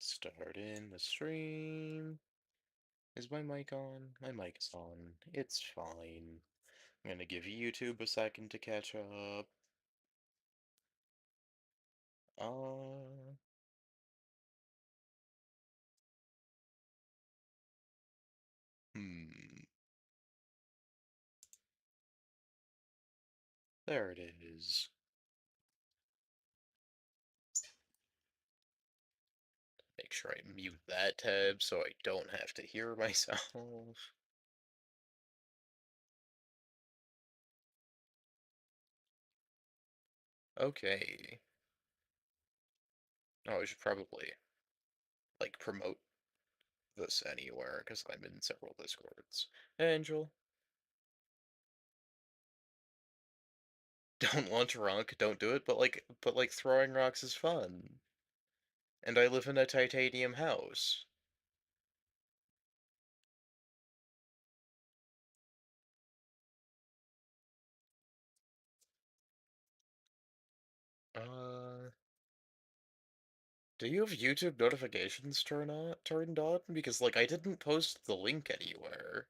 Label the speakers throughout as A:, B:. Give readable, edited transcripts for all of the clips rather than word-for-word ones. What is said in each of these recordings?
A: Starting the stream. Is my mic on? My mic is on. It's fine. I'm gonna give YouTube a second to catch up. Uh, hmm. There it is. Make sure I mute that tab so I don't have to hear myself. Okay. Oh, I should probably, like, promote this anywhere, because I'm in several Discords. Angel, don't launch a rock, don't do it, but like throwing rocks is fun. And I live in a titanium house. Uh, do you have YouTube notifications turned on? Because like I didn't post the link anywhere.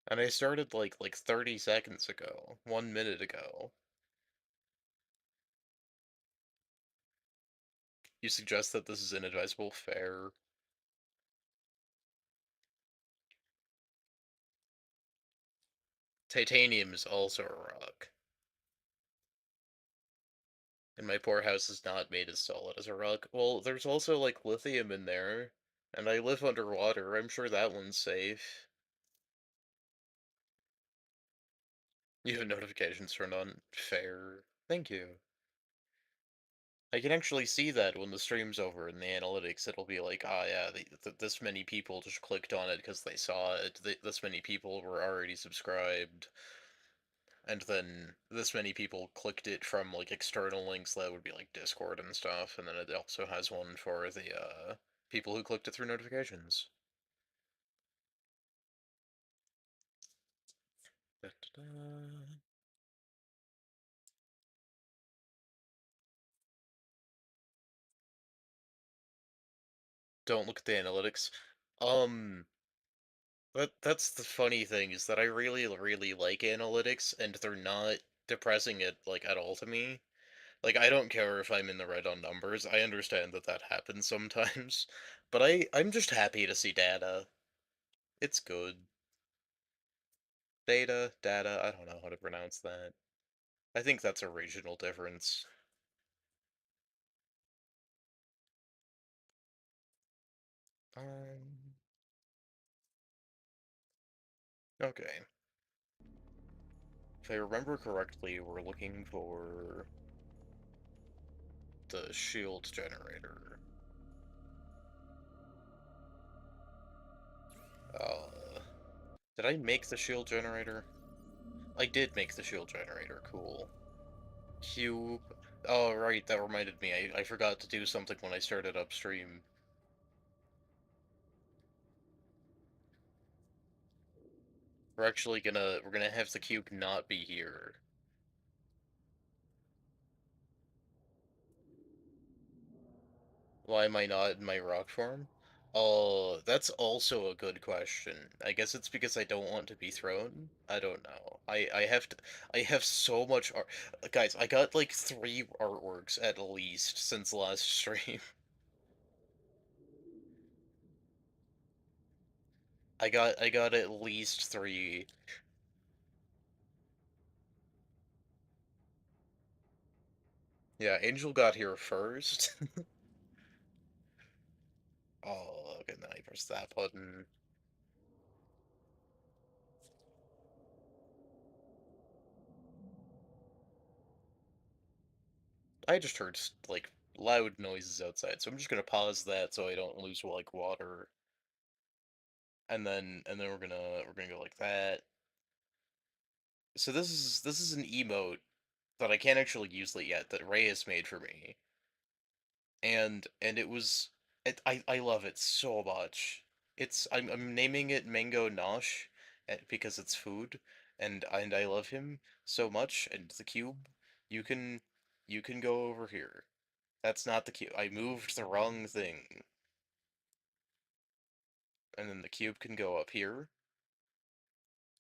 A: And I started like 30 seconds ago, 1 minute ago. You suggest that this is inadvisable? Fair. Titanium is also a rock. And my poor house is not made as solid as a rock. Well, there's also like lithium in there. And I live underwater. I'm sure that one's safe. You have notifications turned on. Fair. Thank you. I can actually see that when the stream's over in the analytics, it'll be like, ah, yeah, this many people just clicked on it because they saw it. This many people were already subscribed, and then this many people clicked it from like external links that would be like Discord and stuff, and then it also has one for the people who clicked it through notifications. Da, da, da. Don't look at the analytics. Um, that's the funny thing is that I really like analytics, and they're not depressing it like at all to me. Like I don't care if I'm in the red on numbers. I understand that that happens sometimes, but I'm just happy to see data. It's good. Data. I don't know how to pronounce that. I think that's a regional difference. Um. Okay. If I remember correctly, we're looking for the shield generator. Uh, did I make the shield generator? I did make the shield generator. Cool. Cube. Oh, right, that reminded me. I forgot to do something when I started upstream. We're gonna have the cube not be here. Why am I not in my rock form? Oh, that's also a good question. I guess it's because I don't want to be thrown. I don't know. I have so much art. Guys, I got like 3 artworks at least since last stream. I got at least 3. Yeah, Angel got here first. Oh, okay, then I press that button. I just heard like loud noises outside, so I'm just gonna pause that so I don't lose like water. And then we're gonna go like that. So this is an emote that I can't actually use it yet that Reyes made for me, and I love it so much. I'm naming it Mango Nosh because it's food, and I love him so much. And the cube, you can. You can go over here. That's not the cube. I moved the wrong thing. And then the cube can go up here.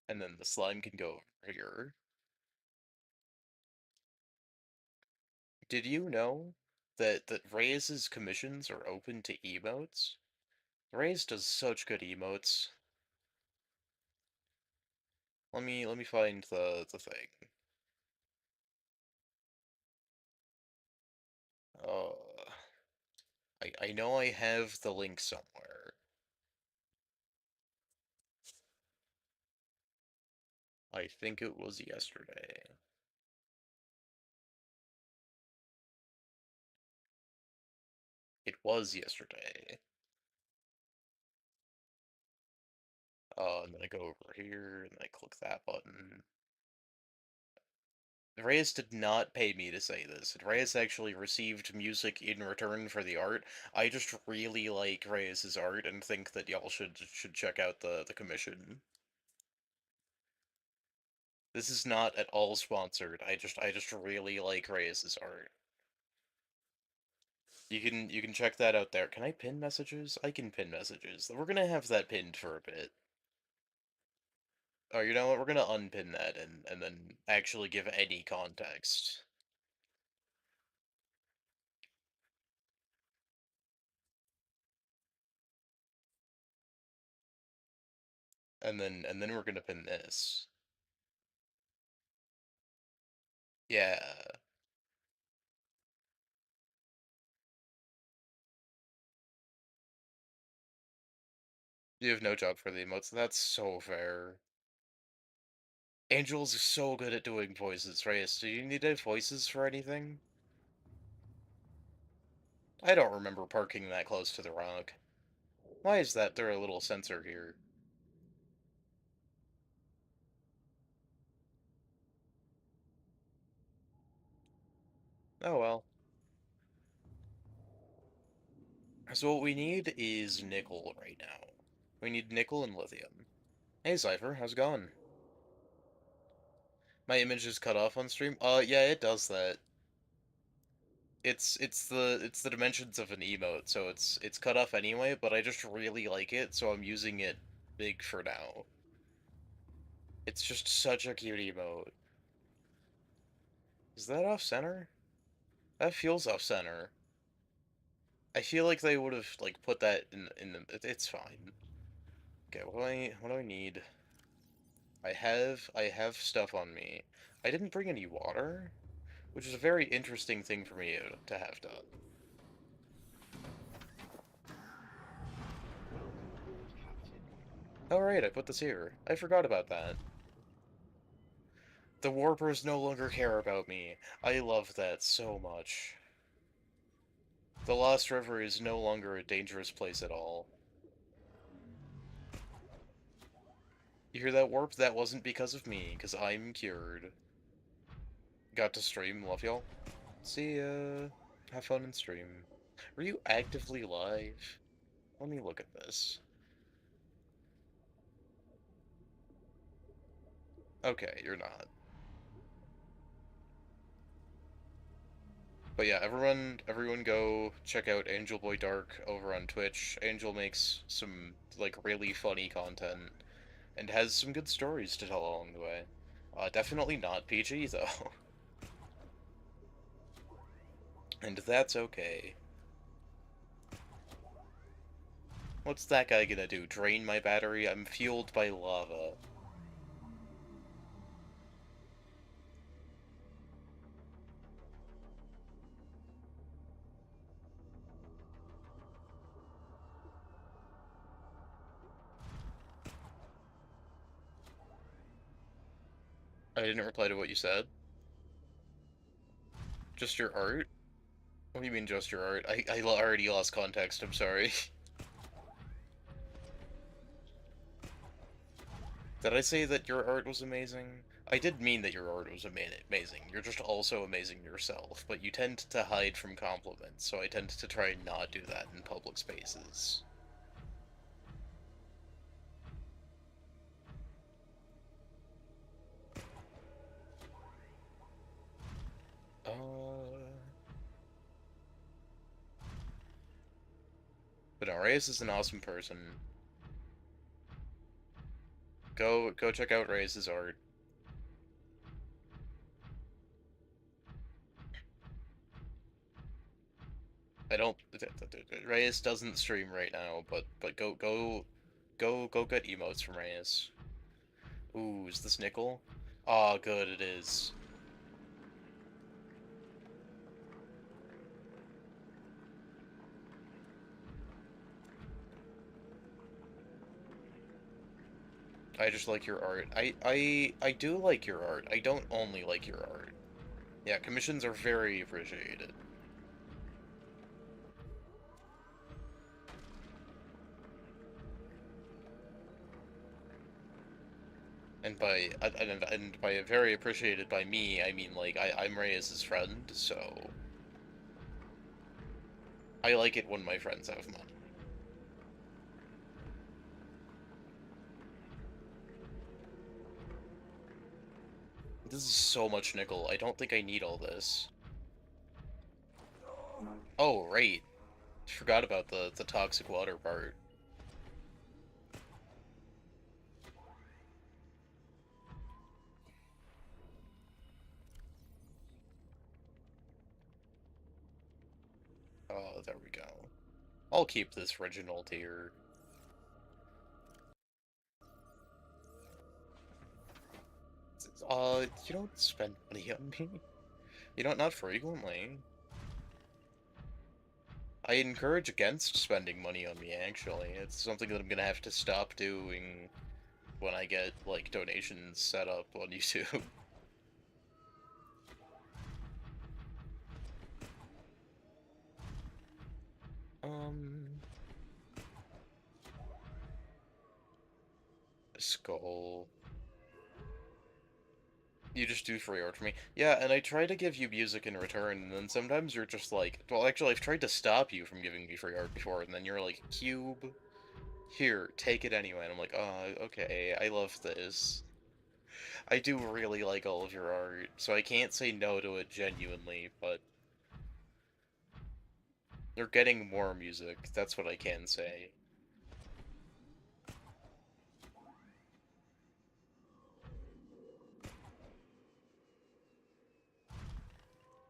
A: And then the slime can go over here. Did you know that Reyes's commissions are open to emotes? Reyes does such good emotes. Let me find the thing. Uh, I know I have the link somewhere. I think it was yesterday. It was yesterday. And then I go over here, and I click that button. Reyes did not pay me to say this. Reyes actually received music in return for the art. I just really like Reyes's art and think that y'all should check out the commission. This is not at all sponsored. I just really like Reyes's art. You can check that out there. Can I pin messages? I can pin messages. We're gonna have that pinned for a bit. Oh, you know what? We're gonna unpin that and then actually give any context. And then we're gonna pin this. Yeah. You have no job for the emotes. That's so fair. Angel's so good at doing voices, Reyes. Do you need any voices for anything? I don't remember parking that close to the rock. Why is that there a little sensor here? Oh well. So what we need is nickel right now. We need nickel and lithium. Hey Cypher, how's it going? My image is cut off on stream? Yeah, it does that. It's the dimensions of an emote, so it's cut off anyway, but I just really like it, so I'm using it big for now. It's just such a cute emote. Is that off center? That feels off center. I feel like they would have like put that in the it's fine. Okay, what do I need? I have stuff on me. I didn't bring any water, which is a very interesting thing for me to have done. Oh right, I put this here. I forgot about that. The warpers no longer care about me. I love that so much. The Lost River is no longer a dangerous place at all. You hear that, Warp? That wasn't because of me, because I'm cured. Got to stream, love y'all. See ya. Have fun in stream. Were you actively live? Let me look at this. Okay, you're not. But yeah, everyone go check out Angel Boy Dark over on Twitch. Angel makes some, like, really funny content, and has some good stories to tell along the way. Definitely not PG, though. And that's okay. What's that guy gonna do? Drain my battery? I'm fueled by lava. I didn't reply to what you said. Just your art? What do you mean just your art? I already lost context, I'm sorry. Did I say that your art was amazing? I did mean that your art was amazing. You're just also amazing yourself, but you tend to hide from compliments, so I tend to try and not do that in public spaces. But no, Reyes is an awesome person. Go check out Reyes' art. I don't. Reyes doesn't stream right now, but go get emotes from Reyes. Ooh, is this nickel? Ah, good, it is. I just like your art. I do like your art. I don't only like your art. Yeah, commissions are very appreciated. And by very appreciated by me, I mean like I'm Reyes' friend, so I like it when my friends have money. This is so much nickel. I don't think I need all this. Oh, right. Forgot about the toxic water part. Oh, there we go. I'll keep this Reginald here. You don't spend money on me. You don't, not frequently. I encourage against spending money on me, actually. It's something that I'm gonna have to stop doing when I get, like, donations set up on YouTube. Um... Skull... You just do free art for me. Yeah, and I try to give you music in return, and then sometimes you're just like... Well, actually, I've tried to stop you from giving me free art before, and then you're like, Cube, here, take it anyway. And I'm like, oh, okay, I love this. I do really like all of your art, so I can't say no to it genuinely, but you're getting more music, that's what I can say.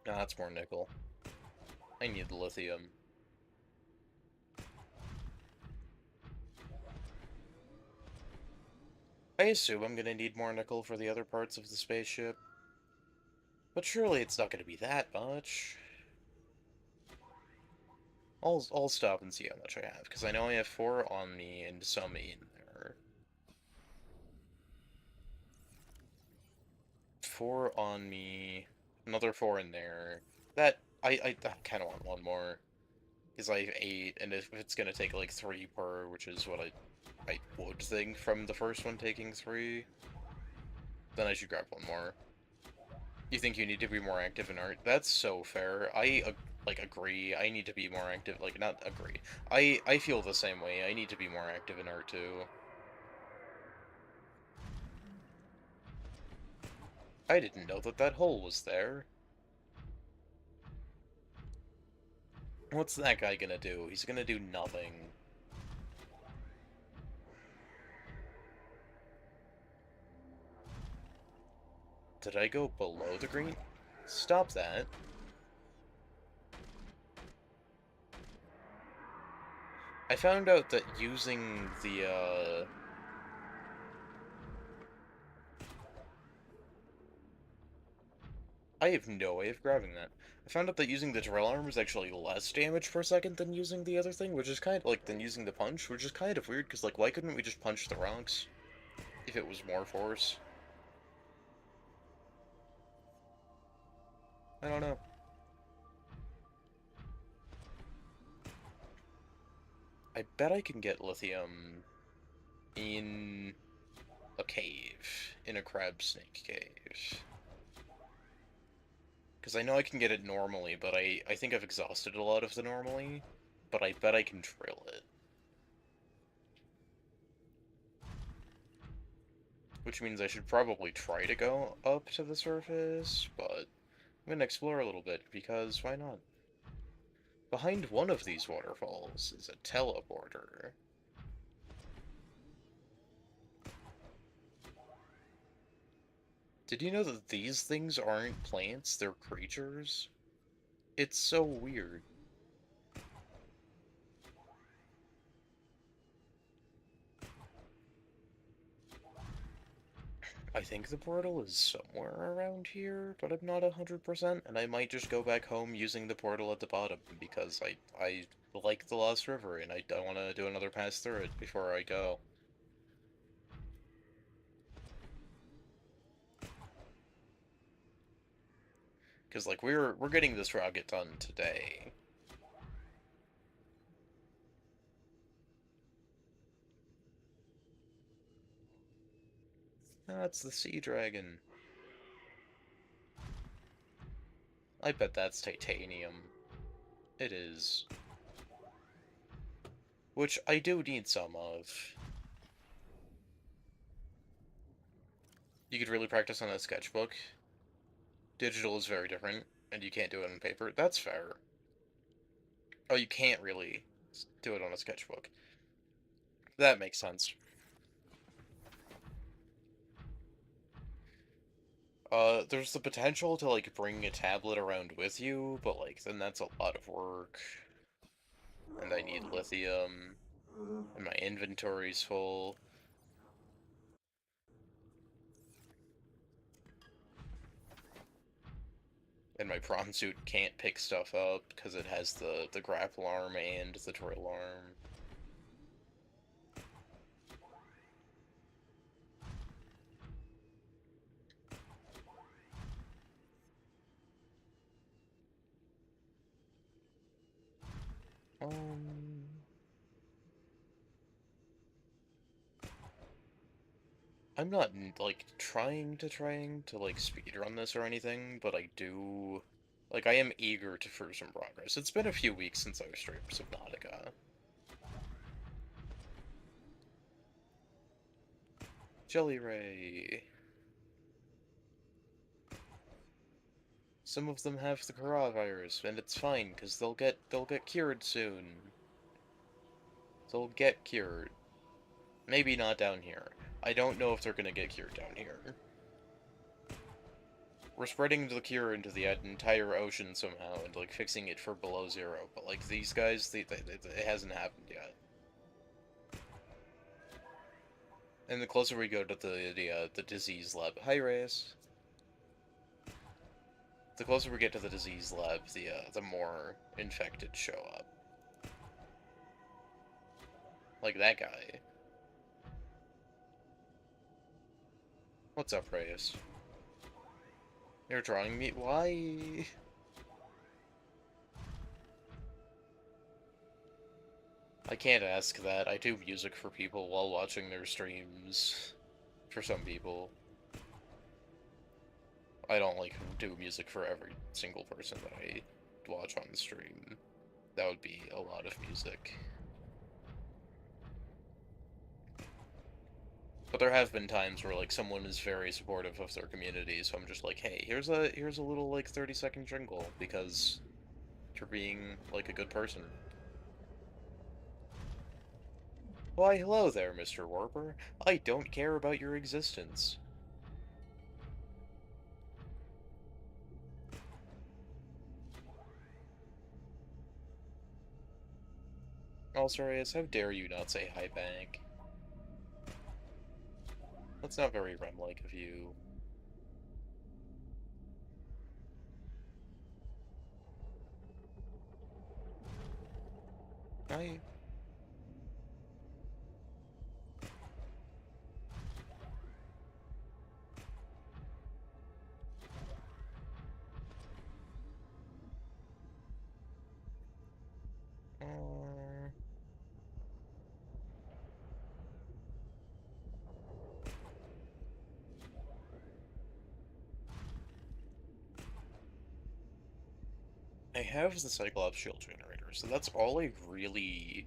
A: Ah, that's more nickel. I need lithium. I assume I'm gonna need more nickel for the other parts of the spaceship. But surely it's not gonna be that much. I'll stop and see how much I have, because I know I have 4 on me and some in there. 4 on me, another 4 in there. That, I kind of want one more. Because I have 8, and if it's gonna take like 3 per, which is what I would think from the first one taking 3, then I should grab one more. You think you need to be more active in art? That's so fair. Like agree. I need to be more active. Like not agree. I feel the same way. I need to be more active in art too. I didn't know that that hole was there. What's that guy gonna do? He's gonna do nothing. Did I go below the green? Stop that. I found out that using the, I have no way of grabbing that. I found out that using the drill arm is actually less damage per second than using the other thing, which is kind of, like, than using the punch, which is kind of weird, because, like, why couldn't we just punch the rocks if it was more force? I don't know. I bet I can get lithium in a cave, in a crab snake cave. Because I know I can get it normally, but I think I've exhausted a lot of the normally, but I bet I can drill it. Which means I should probably try to go up to the surface, but I'm gonna explore a little bit, because why not? Behind one of these waterfalls is a teleporter. Did you know that these things aren't plants, they're creatures? It's so weird. I think the portal is somewhere around here, but I'm not 100%, and I might just go back home using the portal at the bottom, because I like the Lost River, and I want to do another pass through it before I go. Because, like, we're getting this rocket done today. That's the sea dragon. I bet that's titanium. It is. Which I do need some of. You could really practice on a sketchbook. Digital is very different, and you can't do it on paper. That's fair. Oh, you can't really do it on a sketchbook. That makes sense. There's the potential to, like, bring a tablet around with you, but, like, then that's a lot of work. And I need lithium, and my inventory's full. And my prawn suit can't pick stuff up, because it has the grapple arm and the drill arm. Um... I'm not, like, trying to, like, speedrun this or anything, but I do... Like, I am eager to prove some progress. It's been a few weeks since I've streamed Subnautica. Jelly Ray. Some of them have the coronavirus, and it's fine, because they'll get cured soon. They'll get cured. Maybe not down here. I don't know if they're gonna get cured down here. We're spreading the cure into the entire ocean somehow, and, like, fixing it for below zero, but, like, these guys, it hasn't happened yet. And the closer we go to the disease lab... Hi, Reyes. The closer we get to the disease lab, the more infected show up. Like that guy. What's up, Reyes? You're drawing me? Why? I can't ask that. I do music for people while watching their streams. For some people. I don't, like, do music for every single person that I watch on the stream. That would be a lot of music. But there have been times where, like, someone is very supportive of their community, so I'm just like, hey, here's a little, like, 30-second jingle, because you're being, like, a good person. Why, hello there, Mr. Warper. I don't care about your existence. Also, Reyes, how dare you not say hi back? That's not very Rem-like of you. Hi. Uh... I have the Cyclops shield generator, so that's all I really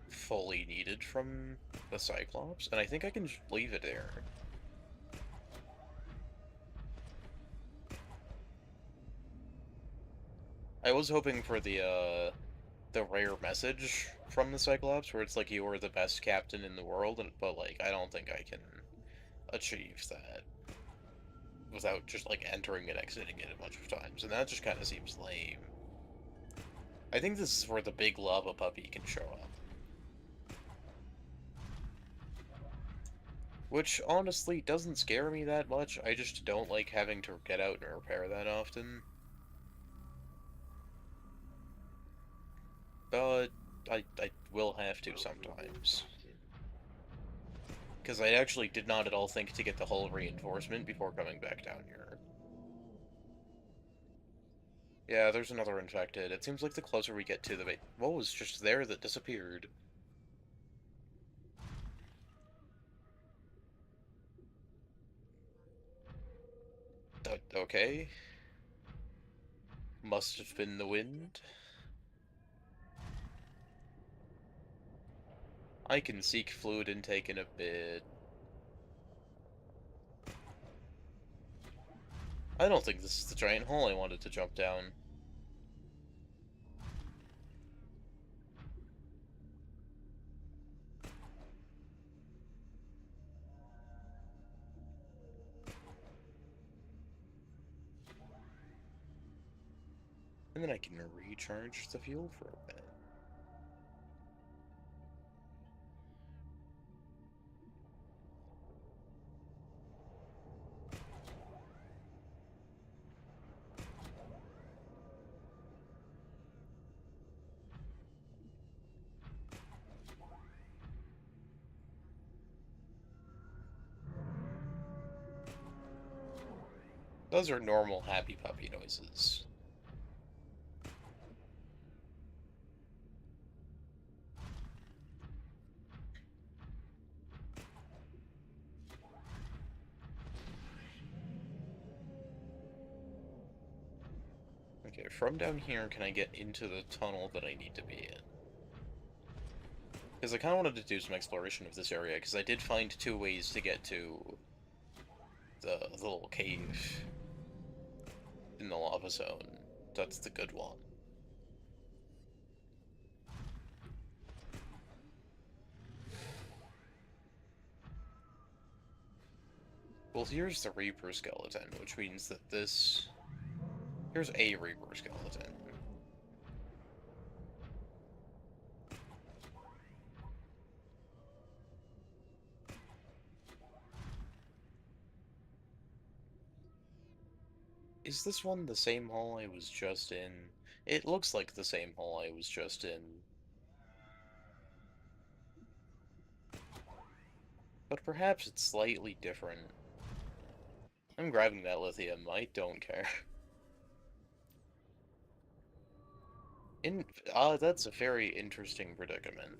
A: fully needed from the Cyclops, and I think I can just leave it there. I was hoping for the the rare message from the Cyclops, where it's like you are the best captain in the world, but like I don't think I can achieve that without just like entering and exiting it a bunch of times, and that just kind of seems lame. I think this is where the big lava puppy can show up. Which, honestly, doesn't scare me that much, I just don't like having to get out and repair that often. But I will have to sometimes. Because I actually did not at all think to get the hull reinforcement before coming back down here. Yeah, there's another infected. It seems like the closer we get to the base... What was just there that disappeared? Okay. Must have been the wind. I can seek fluid intake in a bit. I don't think this is the giant hole I wanted to jump down. And then I can recharge the fuel for a bit. Those are normal happy puppy noises. Okay, from down here, can I get into the tunnel that I need to be in? Because I kind of wanted to do some exploration of this area, because I did find two ways to get to the little cave in the lava zone. That's the good one. Well, here's the Reaper skeleton, which means that this... Here's a Reaper skeleton. Is this one the same hole I was just in? It looks like the same hole I was just in. But perhaps it's slightly different. I'm grabbing that lithium, I don't care. That's a very interesting predicament.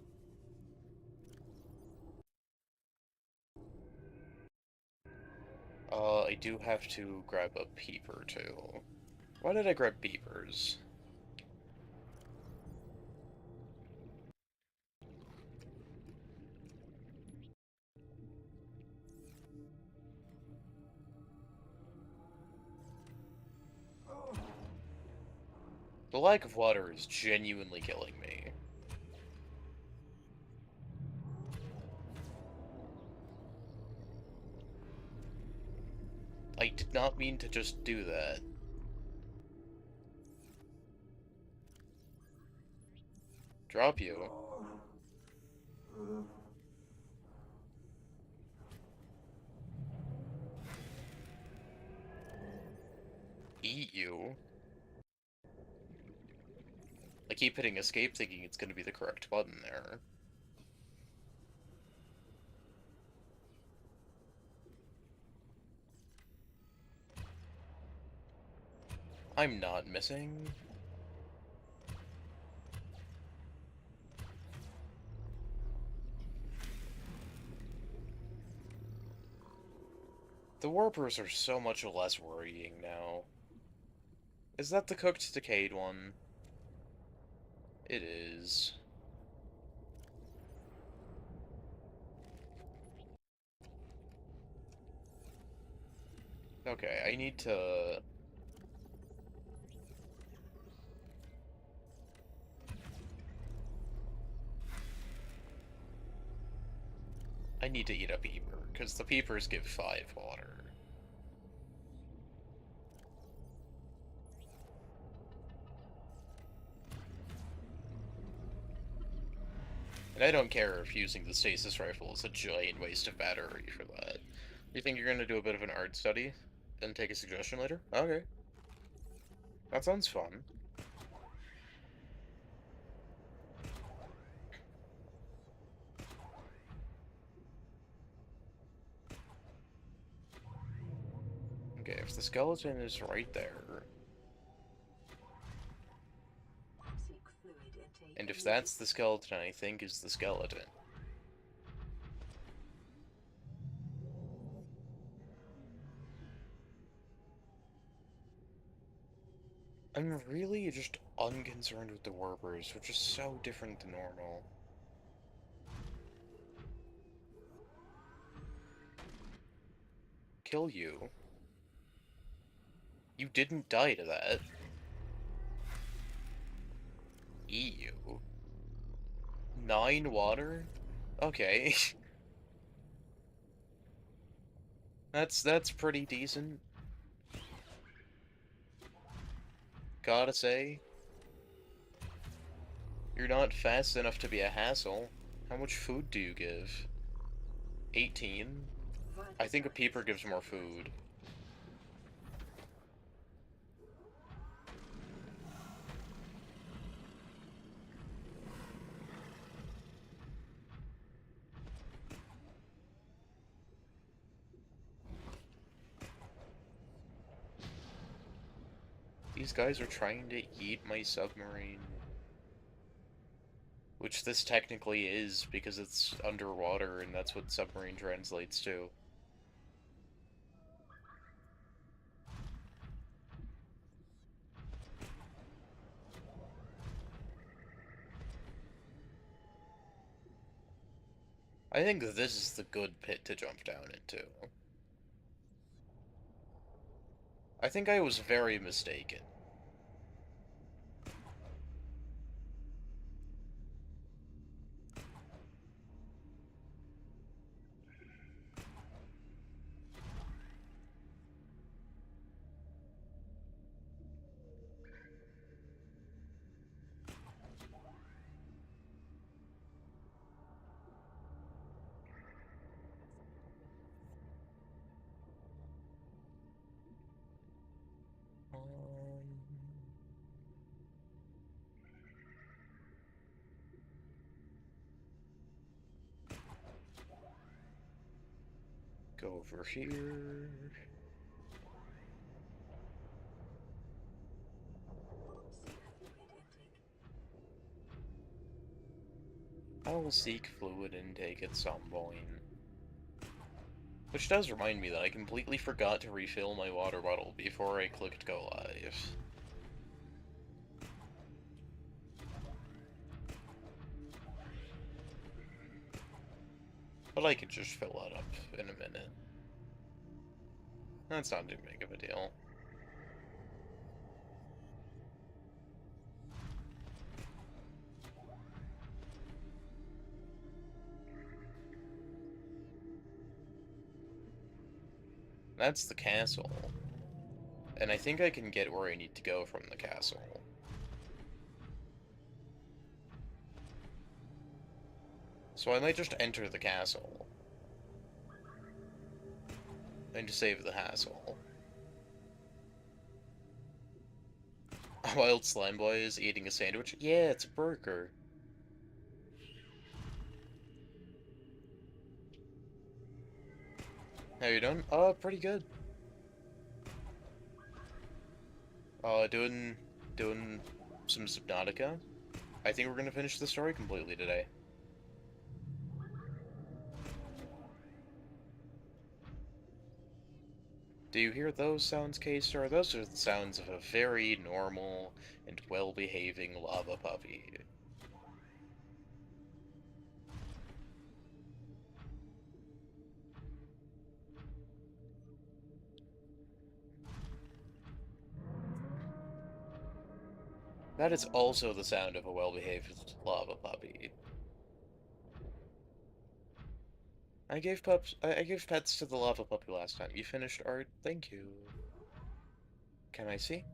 A: I do have to grab a peeper, too. Why did I grab beepers? The lack of water is genuinely killing me. I did not mean to just do that. Drop you. Eat you. I keep hitting escape thinking it's going to be the correct button there. I'm not missing. The warpers are so much less worrying now. Is that the cooked decayed one? It is. Okay, I need to... I need to eat a peeper, because the peepers give 5 water. And I don't care if using the stasis rifle is a giant waste of battery for that. You think you're gonna do a bit of an art study? And take a suggestion later? Okay. That sounds fun. Okay, if the skeleton is right there, and if that's the skeleton I think is the skeleton, I'm really just unconcerned with the warpers, which is so different than normal. Kill you. You didn't die to that. Eat you. 9 water? Okay. That's pretty decent. Gotta say. You're not fast enough to be a hassle. How much food do you give? 18? I think a peeper gives more food. These guys are trying to eat my submarine. Which this technically is, because it's underwater, and that's what submarine translates to. I think this is the good pit to jump down into. I think I was very mistaken. Um, Go over here. I will seek fluid intake at some point. Which does remind me that I completely forgot to refill my water bottle before I clicked go live. But I could just fill that up in a minute. That's not too big of a deal. That's the castle. And I think I can get where I need to go from the castle. So I might just enter the castle. And save the hassle. A wild slime boy is eating a sandwich? Yeah, it's a burger. How you doing? Pretty good. Doing some Subnautica. I think we're gonna finish the story completely today. Do you hear those sounds, K-Star? Those are the sounds of a very normal and well-behaving lava puppy. That is also the sound of a well-behaved lava puppy. I gave pets to the lava puppy last time. You finished art? Thank you. Can I see?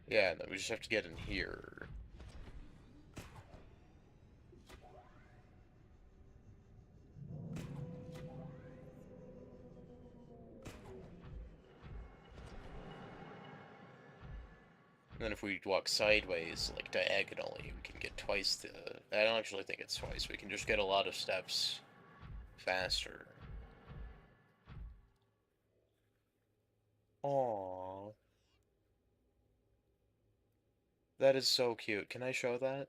A: Yeah, no, we just have to get in here. And then if we walk sideways, like diagonally, we can get twice the... I don't actually think it's twice. We can just get a lot of steps faster. Aww. That is so cute. Can I show that?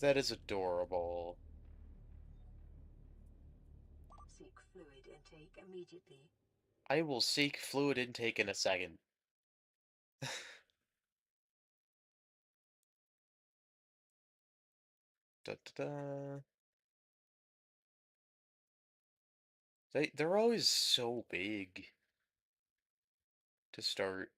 A: That is adorable.
B: Seek fluid intake immediately.
A: I will seek fluid intake in a second. Da, da, da. They're always so big to start.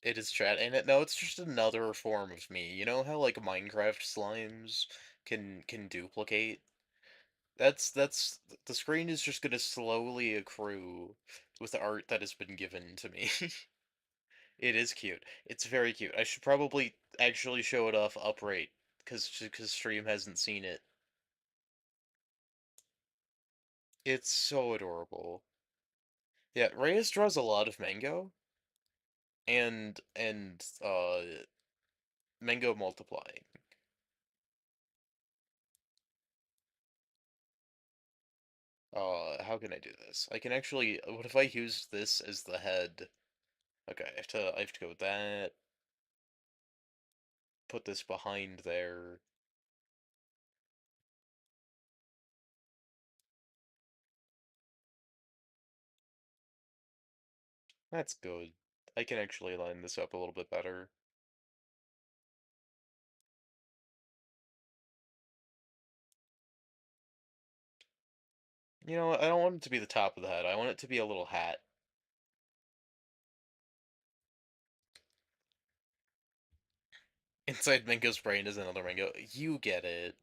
A: It is chat, and no, it's just another form of me. You know how like Minecraft slimes can duplicate? That's the screen is just gonna slowly accrue with art that has been given to me. It is cute. It's very cute. I should probably actually show it off upright, because stream hasn't seen it. It's so adorable. Yeah, Reyes draws a lot of mango and mango multiplying. How can I do this? I can actually, what if I use this as the head? Okay, I have to go with that. Put this behind there. That's good. I can actually line this up a little bit better. You know what? I don't want it to be the top of the head. I want it to be a little hat. Inside Mango's brain is another mango. You get it.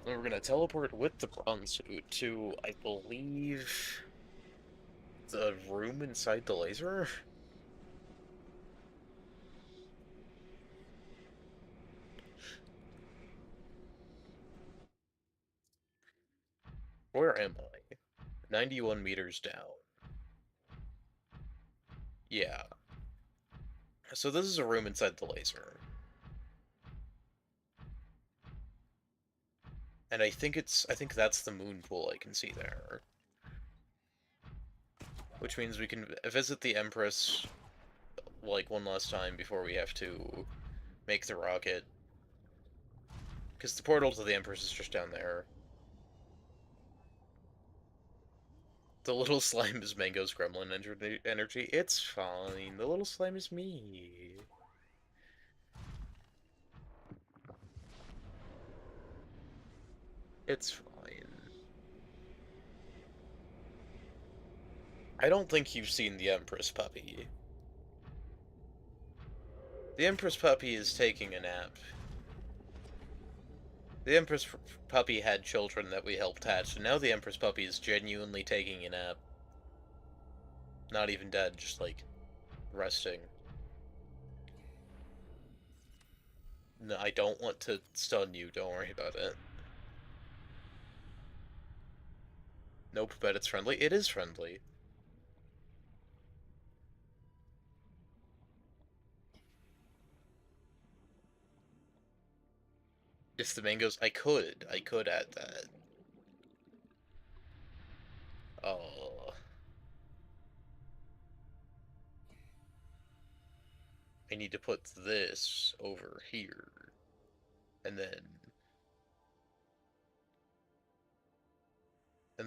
A: And we're gonna teleport with the bronze suit to, I believe, the room inside the laser? Where am I? 91 meters down. Yeah. So this is a room inside the laser. And I think that's the moon pool I can see there. Which means we can visit the Empress, like, one last time before we have to make the rocket. Because the portal to the Empress is just down there. The little slime is Mango's gremlin energy. It's fine. The little slime is me. It's fine. I don't think you've seen the Empress puppy. The Empress puppy is taking a nap. The Empress puppy had children that we helped hatch, and now the Empress puppy is genuinely taking a nap. Not even dead, just like resting. No, I don't want to stun you, don't worry about it. Nope, but it's friendly. It is friendly. If the mangoes, I could add that. Oh, I need to put this over here, and then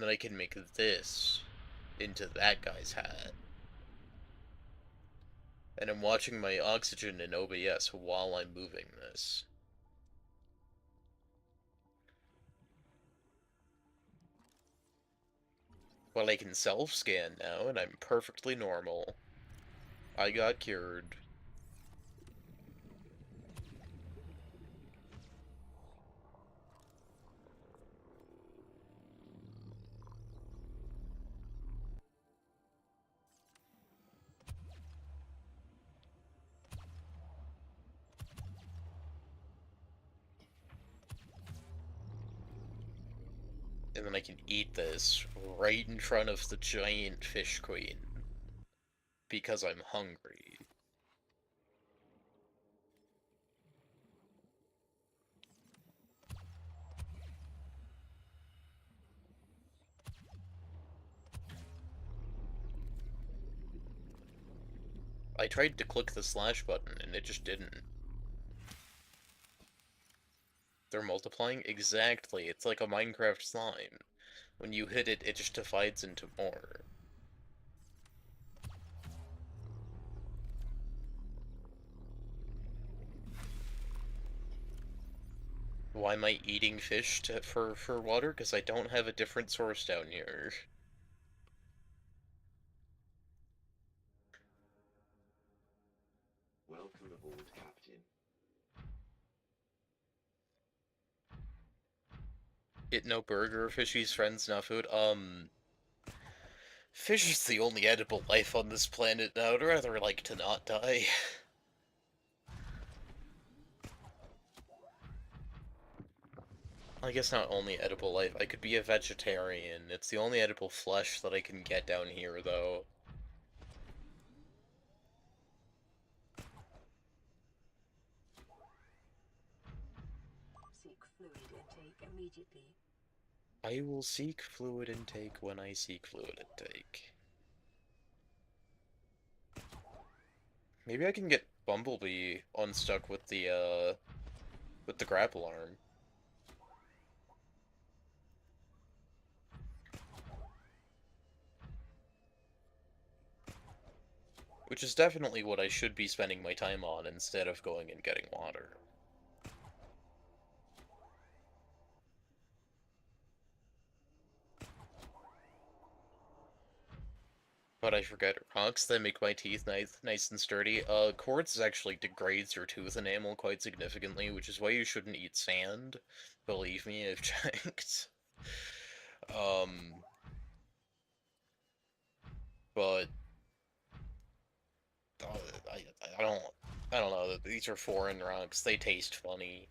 A: I can make this into that guy's hat. And I'm watching my oxygen in OBS while I'm moving this. Well, I can self-scan now, and I'm perfectly normal. I got cured. And then I can eat this right in front of the giant fish queen. Because I'm hungry. I tried to click the slash button, and it just didn't. They're multiplying? Exactly. It's like a Minecraft slime. When you hit it, it just divides into more. Why am I eating fish for water? Because I don't have a different source down here.
C: Welcome aboard, Captain.
A: It no burger, fishy's friends, not food. Fish is the only edible life on this planet now. I'd rather like to not die. I guess not only edible life. I could be a vegetarian. It's the only edible flesh that I can get down here, though.
B: Seek fluid intake immediately.
A: I will seek fluid intake when I seek fluid intake. Maybe I can get Bumblebee unstuck with the grapple arm. Which is definitely what I should be spending my time on instead of going and getting water. But I forget rocks that make my teeth nice and sturdy. Quartz actually degrades your tooth enamel quite significantly, which is why you shouldn't eat sand. Believe me, I've checked. Um, but uh, I, I don't I don't know. These are foreign rocks. They taste funny.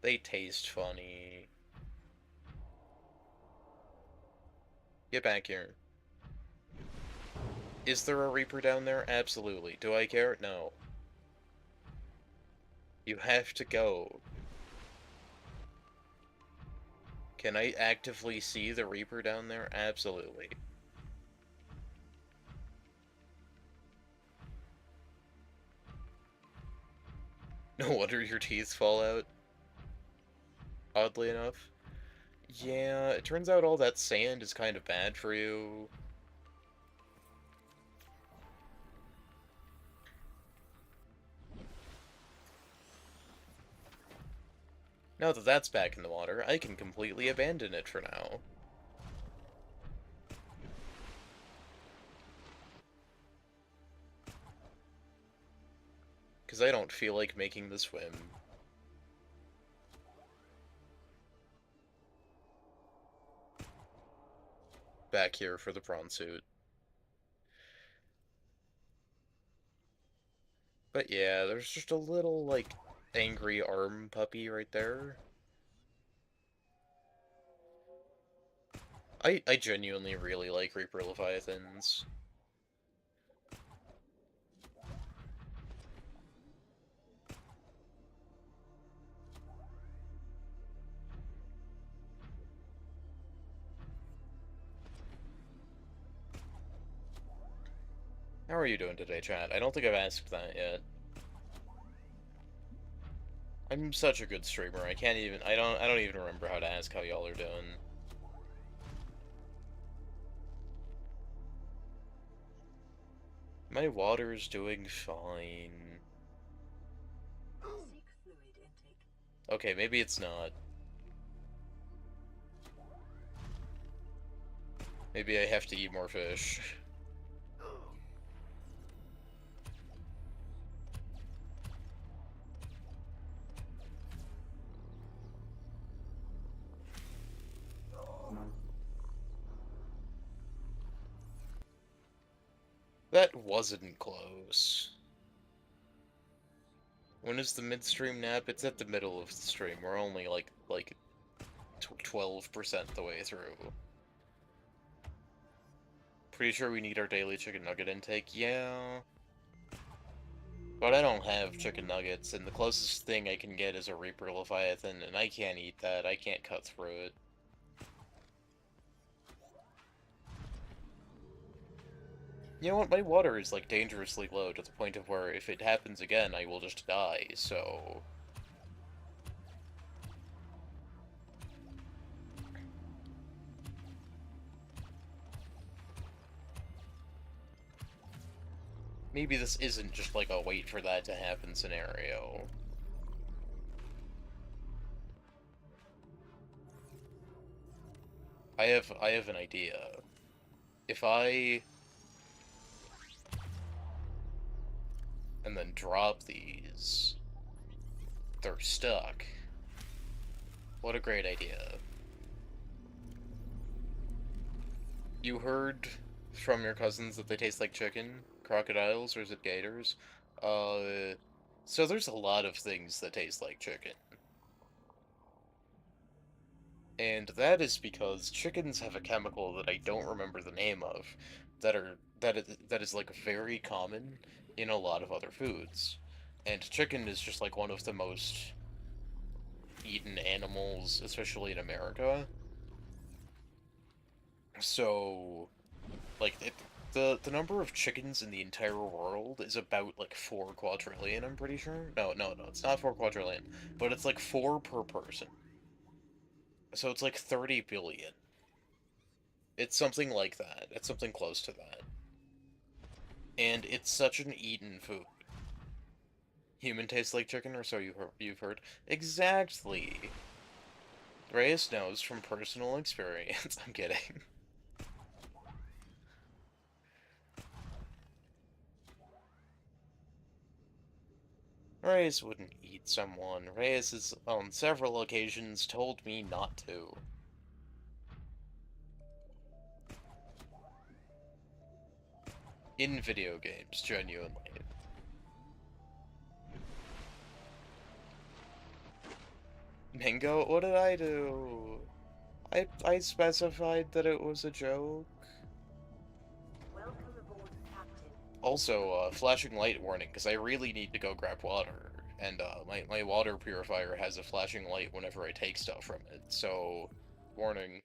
A: They taste funny. Get back here. Is there a Reaper down there? Absolutely. Do I care? No. You have to go. Can I actively see the Reaper down there? Absolutely. No wonder your teeth fall out, oddly enough. Yeah, it turns out all that sand is kind of bad for you. Now that that's back in the water, I can completely abandon it for now. Because I don't feel like making the swim. Back here for the prawn suit. But yeah, there's just a little, like, angry arm puppy right there. I genuinely really like Reaper Leviathans. How are you doing today, chat? I don't think I've asked that yet. I'm such a good streamer. I don't even remember how to ask how y'all are doing. My water's doing fine.
B: Seek fluid intake.
A: Okay, maybe it's not. Maybe I have to eat more fish. That wasn't close. When is the midstream nap? It's at the middle of the stream. We're only like 12% the way through. Pretty sure we need our daily chicken nugget intake. Yeah. But I don't have chicken nuggets, and the closest thing I can get is a Reaper Leviathan, and I can't eat that. I can't cut through it. You know what? My water is, like, dangerously low to the point of where if it happens again, I will just die, so... Maybe this isn't just, like, a wait for that to happen scenario. I have an idea. If I... and then drop these... they're stuck. What a great idea. You heard from your cousins that they taste like chicken? Crocodiles, or is it gators? So there's a lot of things that taste like chicken. And that is because chickens have a chemical that I don't remember the name of, that is like very common in a lot of other foods. And chicken is just like one of the most eaten animals, especially in America. So, like, the number of chickens in the entire world is about, like, 4 quadrillion, I'm pretty sure? No, it's not 4 quadrillion, but it's, like, 4 per person. So it's, like, 30 billion. It's something like that. It's something close to that. And it's such an eaten food. Human tastes like chicken, or so you've heard. Exactly! Reyes knows from personal experience. I'm kidding. Reyes wouldn't eat someone. Reyes has, on several occasions, told me not to. In video games, genuinely. Mingo, what did I do? I specified that it was a joke.
B: Welcome aboard, Captain.
A: Also, flashing light warning, because I really need to go grab water. And, my water purifier has a flashing light whenever I take stuff from it, so... warning.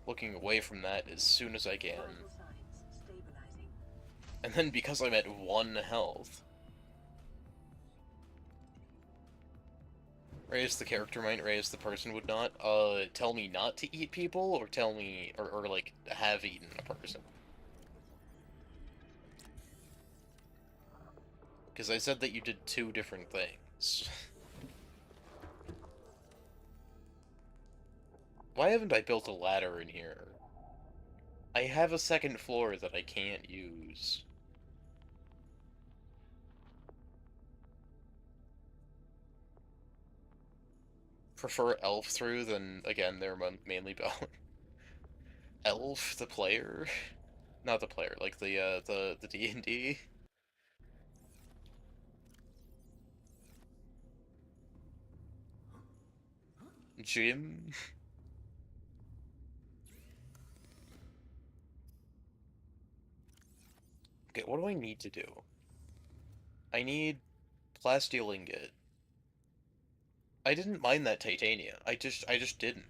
A: Looking away from that as soon as I can.
B: Vital signs stabilizing.
A: And then because I'm at 1 health... Reyes the character might, Reyes the person would not, tell me not to eat people, or tell me, or like, have eaten a person. Because I said that you did 2 different things. Why haven't I built a ladder in here? I have a second floor that I can't use. Prefer Elf through than, again, they're mainly bone. Elf, the player? Not the player, like the D&D? Jim? Okay, what do I need to do? I need plasteel ingot. I didn't mine that titanium. I just didn't.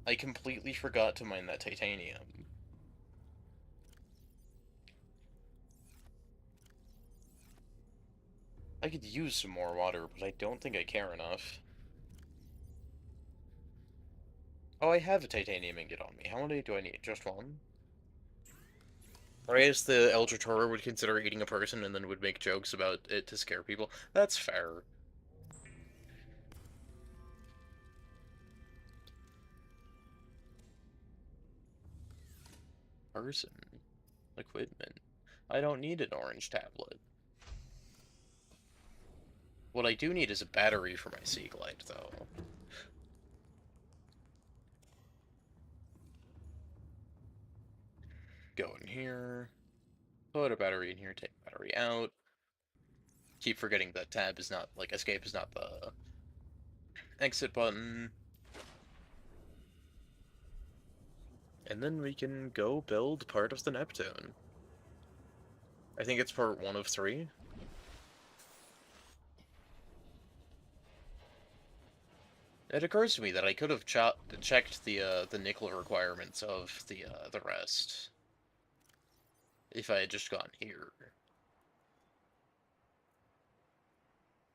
A: I completely forgot to mine that titanium. I could use some more water, but I don't think I care enough. Oh, I have a titanium ingot on me. How many do I need? Just one? Or I guess the eldritch would consider eating a person and then would make jokes about it to scare people. That's fair. Person. Equipment. I don't need an orange tablet. What I do need is a battery for my sea glide, though. Go in here. Put a battery in here, take battery out. Keep forgetting that tab is not, like, escape is not the exit button. And then we can go build part of the Neptune. I think it's part 1 of 3. It occurs to me that I could have checked the nickel requirements of the rest if I had just gone here.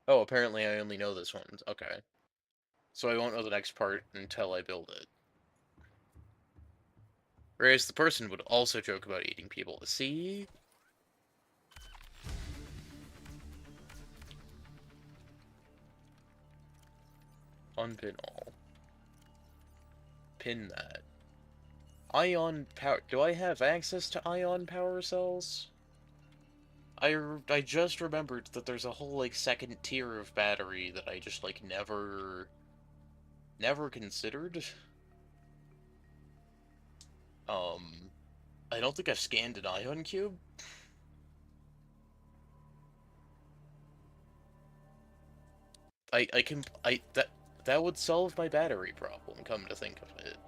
A: Oh, apparently I only know this one. Okay. So I won't know the next part until I build it. Whereas the person would also joke about eating people. See? Unpin all. Pin that. Ion power. Do I have access to ion power cells? I just remembered that there's a whole, like, second tier of battery that I just, like, never considered. I don't think I've scanned an ion cube. That would solve my battery problem, come to think of it.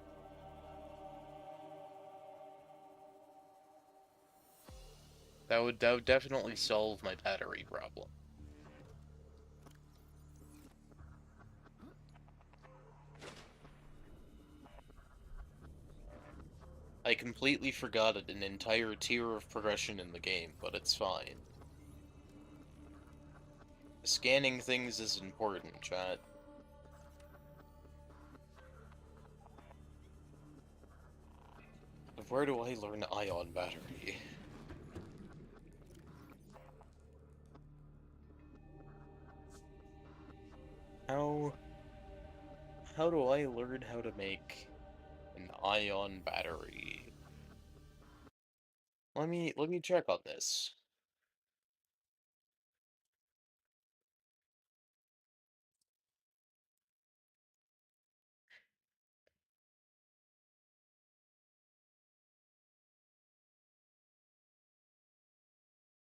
A: That would definitely solve my battery problem. I completely forgot an entire tier of progression in the game, but it's fine. Scanning things is important, chat. Where do I learn ion battery? How... How do I learn how to make an ion battery? Let me check on this.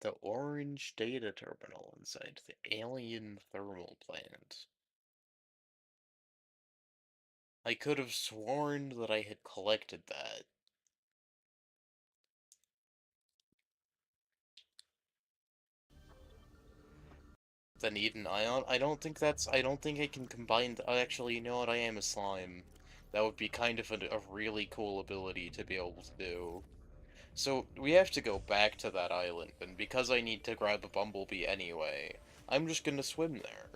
A: The orange data terminal inside the alien thermal plant. I could have sworn that I had collected that. The need an ion? I don't think I can combine actually, you know what, I am a slime. That would be kind of a really cool ability to be able to do. So, we have to go back to that island, and because I need to grab a bumblebee anyway, I'm just gonna swim there.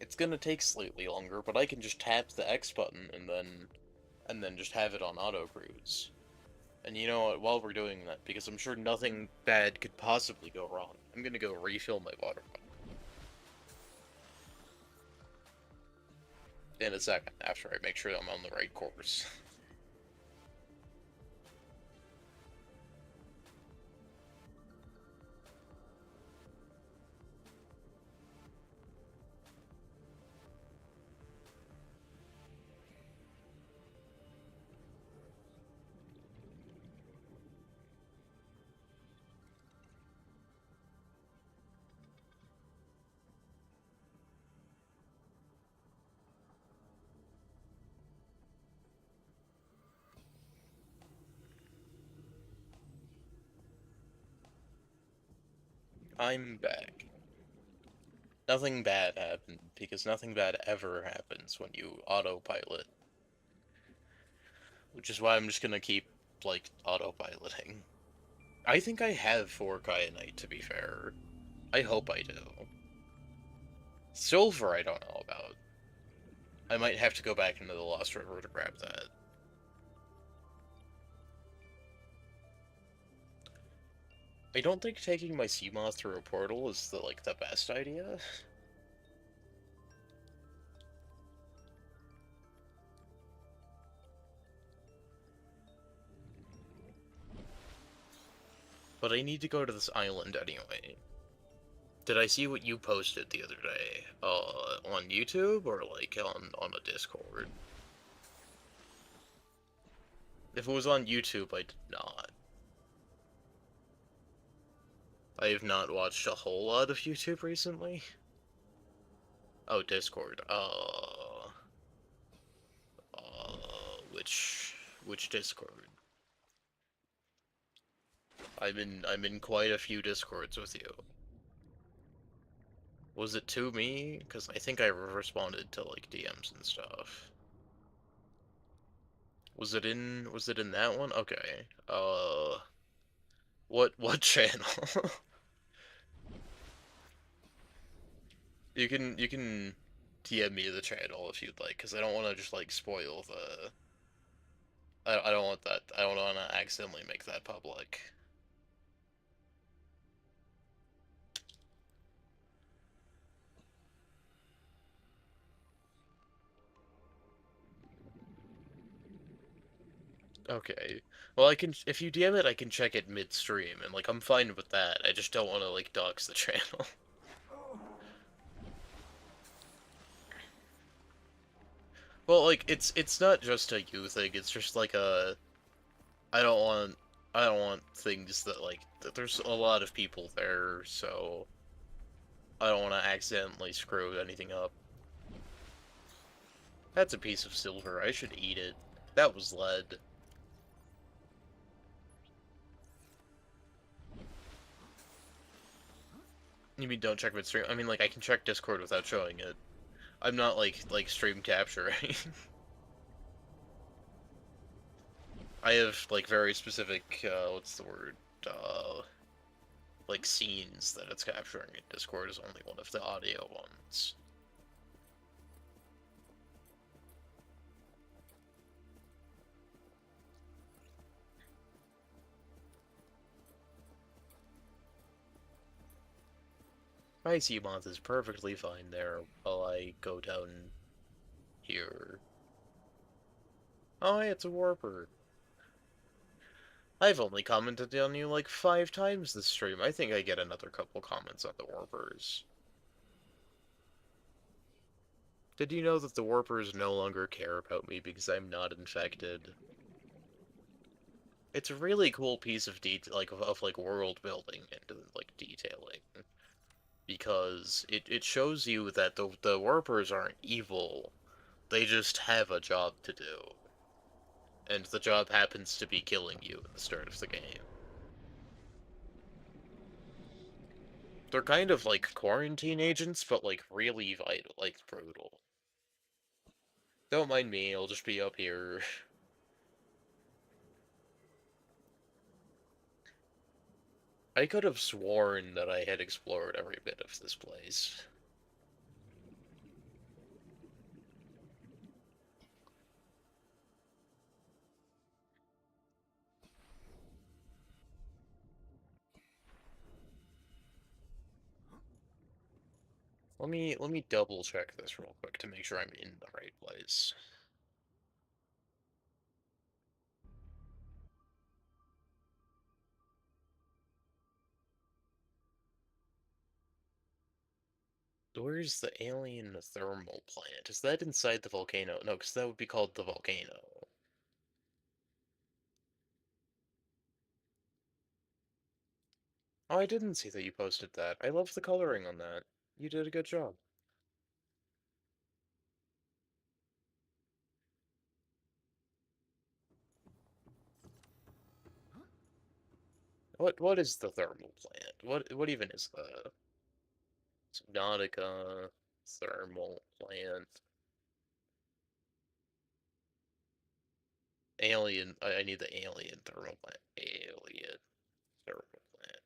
A: It's gonna take slightly longer, but I can just tap the X button and then just have it on auto cruise. And you know what, while we're doing that, because I'm sure nothing bad could possibly go wrong, I'm gonna go refill my water bottle. In a second, after I make sure I'm on the right course. I'm back. Nothing bad happened, because nothing bad ever happens when you autopilot. Which is why I'm just gonna keep, like, autopiloting. I think I have 4 kyanite, to be fair. I hope I do. Silver I don't know about. I might have to go back into the Lost River to grab that. I don't think taking my Seamoth through a portal is the best idea. But I need to go to this island anyway. Did I see what you posted the other day? On YouTube or like on a Discord? If it was on YouTube, I did not. I have not watched a whole lot of YouTube recently. Oh, Discord. Which Discord? I'm in quite a few Discords with you. Was it to me? Because I think I responded to like DMs and stuff. Was it in that one? Okay. What channel? You can DM me the channel if you'd like, because I don't want to just like spoil the. I don't want that. I don't want to accidentally make that public. Okay. Well, I can if you DM it, I can check it midstream, and like I'm fine with that. I just don't want to like dox the channel. Well, like it's not just a you thing. It's just like a I don't want I don't want things that like there's a lot of people there, so I don't want to accidentally screw anything up. That's a piece of silver. I should eat it. That was lead. You mean don't check midstream? I mean, like I can check Discord without showing it. I'm not like stream capturing. I have like very specific what's the word? Like scenes that it's capturing, and Discord is only one of the audio ones. My Seamoth is perfectly fine there while I go down here. Oh, hey, it's a warper. I've only commented on you like 5 times this stream. I think I get another couple comments on the warpers. Did you know that the warpers no longer care about me because I'm not infected? It's a really cool piece of like world building and like detailing because it shows you that the warpers aren't evil. They just have a job to do. And the job happens to be killing you at the start of the game. They're kind of like quarantine agents, but like really vital, like brutal. Don't mind me, I'll just be up here. I could have sworn that I had explored every bit of this place. Let me double check this real quick to make sure I'm in the right place. Where's the alien thermal plant? Is that inside the volcano? No, because that would be called the volcano. Oh, I didn't see that you posted that. I love the coloring on that. You did a good job. What is the thermal plant? What even is the Subnautica thermal plant? Alien. I need the alien thermal plant. Alien. Thermal plant.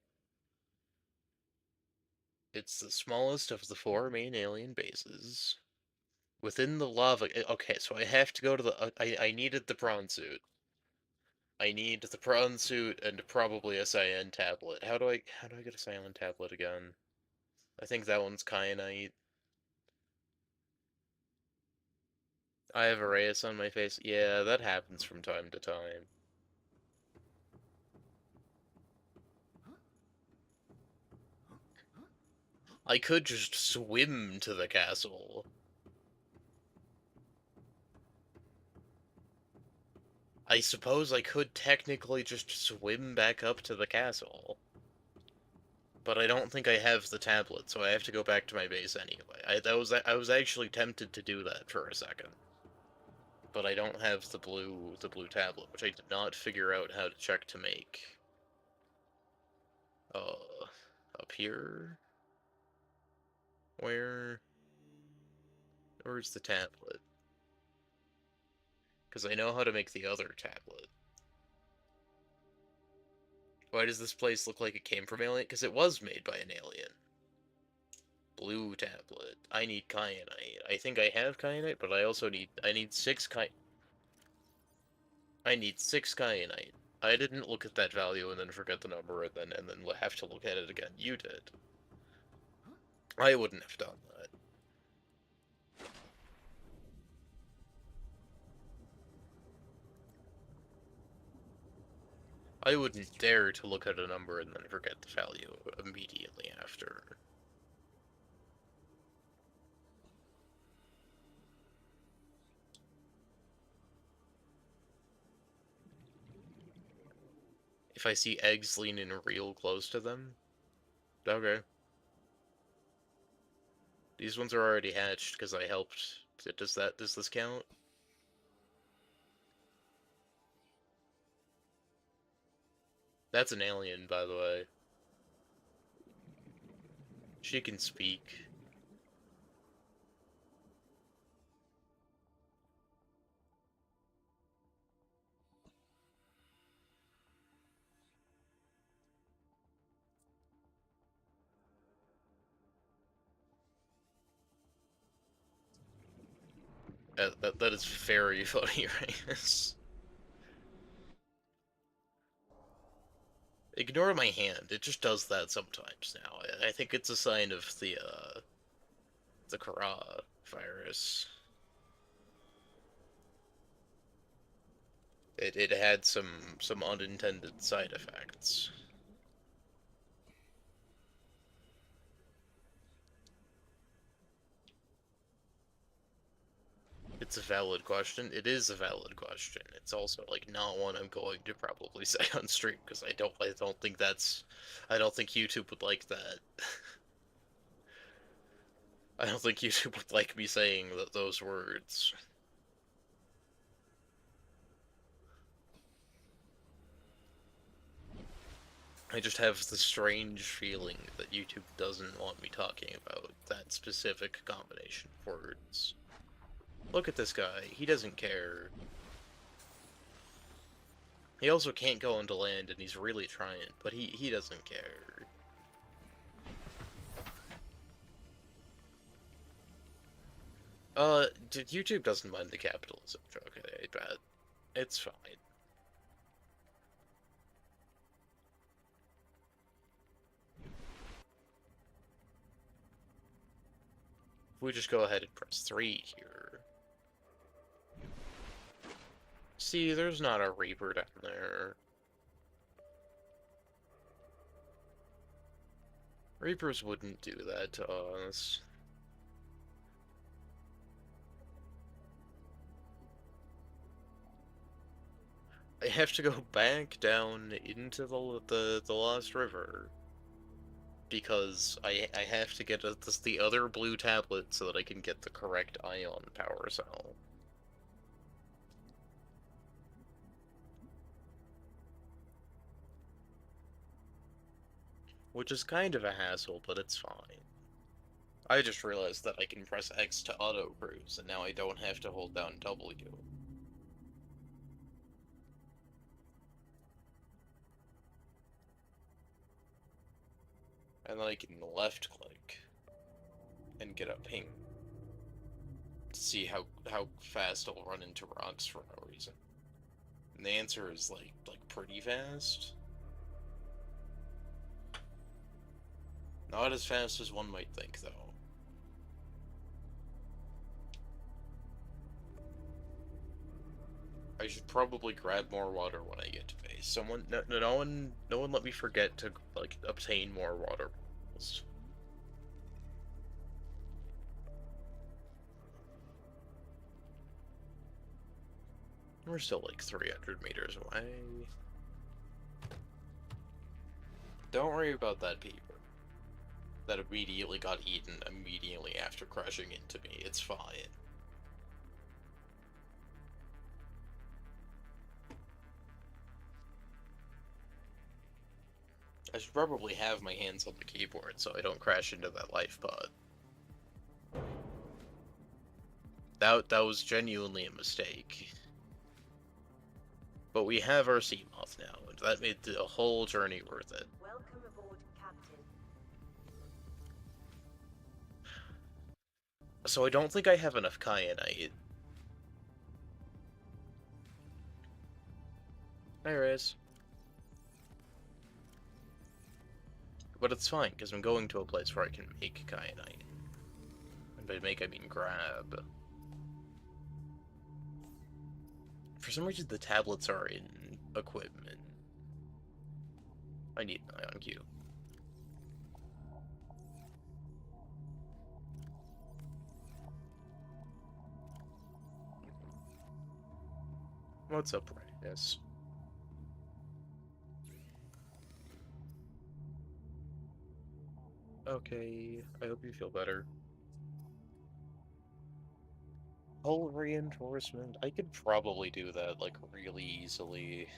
A: It's the smallest of the 4 main alien bases. Within the lava. Okay, so I have to go to the. I needed the prawn suit. I need the prawn suit and probably a cyan tablet. How do I get a cyan tablet again? I think that one's kyanite. I have a race on my face. Yeah, that happens from time to time. I could just swim to the castle. I suppose I could technically just swim back up to the castle. But I don't think I have the tablet, so I have to go back to my base anyway. I was actually tempted to do that for a second. But I don't have the blue tablet, which I did not figure out how to check to make. Up here? Where's the tablet? Because I know how to make the other tablet. Why does this place look like it came from Alien? Because it was made by an alien. Blue tablet. I need kyanite. I think I have kyanite, but I need 6 I need 6 kyanite. I didn't look at that value and then forget the number and then have to look at it again. You did. I wouldn't have done that. I wouldn't dare to look at a number and then forget the value immediately after. If I see eggs leaning real close to them, okay. These ones are already hatched because I helped. Does this count? That's an alien, by the way. She can speak. That is very funny, right? Ignore my hand. It just does that sometimes now. I think it's a sign of the Kara virus. It had some unintended side effects. It's a valid question. It is a valid question. It's also like not one I'm going to probably say on stream because I don't think YouTube would like that. I don't think YouTube would like me saying those words. I just have the strange feeling that YouTube doesn't want me talking about that specific combination of words. Look at this guy. He doesn't care. He also can't go into land, and he's really trying, but he doesn't care. YouTube doesn't mind the capitalism joke, I bet. It's fine. If we just go ahead and press 3 here. See, there's not a Reaper down there. Reapers wouldn't do that to us. I have to go back down into the Lost River because I have to get the other blue tablet so that I can get the correct ion power cell. Which is kind of a hassle, but it's fine. I just realized that I can press X to auto cruise, and now I don't have to hold down W. And then I can left click and get a ping to see how fast I'll run into rocks for no reason. And the answer is like pretty fast. Not as fast as one might think, though. I should probably grab more water when I get to base. Someone, no one let me forget to like obtain more water bottles. We're still like 300 meters away. Don't worry about that peeper that immediately got eaten immediately after crashing into me. It's fine. I should probably have my hands on the keyboard so I don't crash into that life pod. That was genuinely a mistake. But we have our sea moth now, and that made the whole journey worth it.
B: Welcome aboard, Captain.
A: So I don't think I have enough kyanite. Hi, Riz. But it's fine, because I'm going to a place where I can make kyanite. And by make, I mean grab. For some reason, the tablets are in equipment. I need an ion cube. What's up, Reyes? Okay, I hope you feel better. Hull reinforcement. I could probably do that, like, really easily.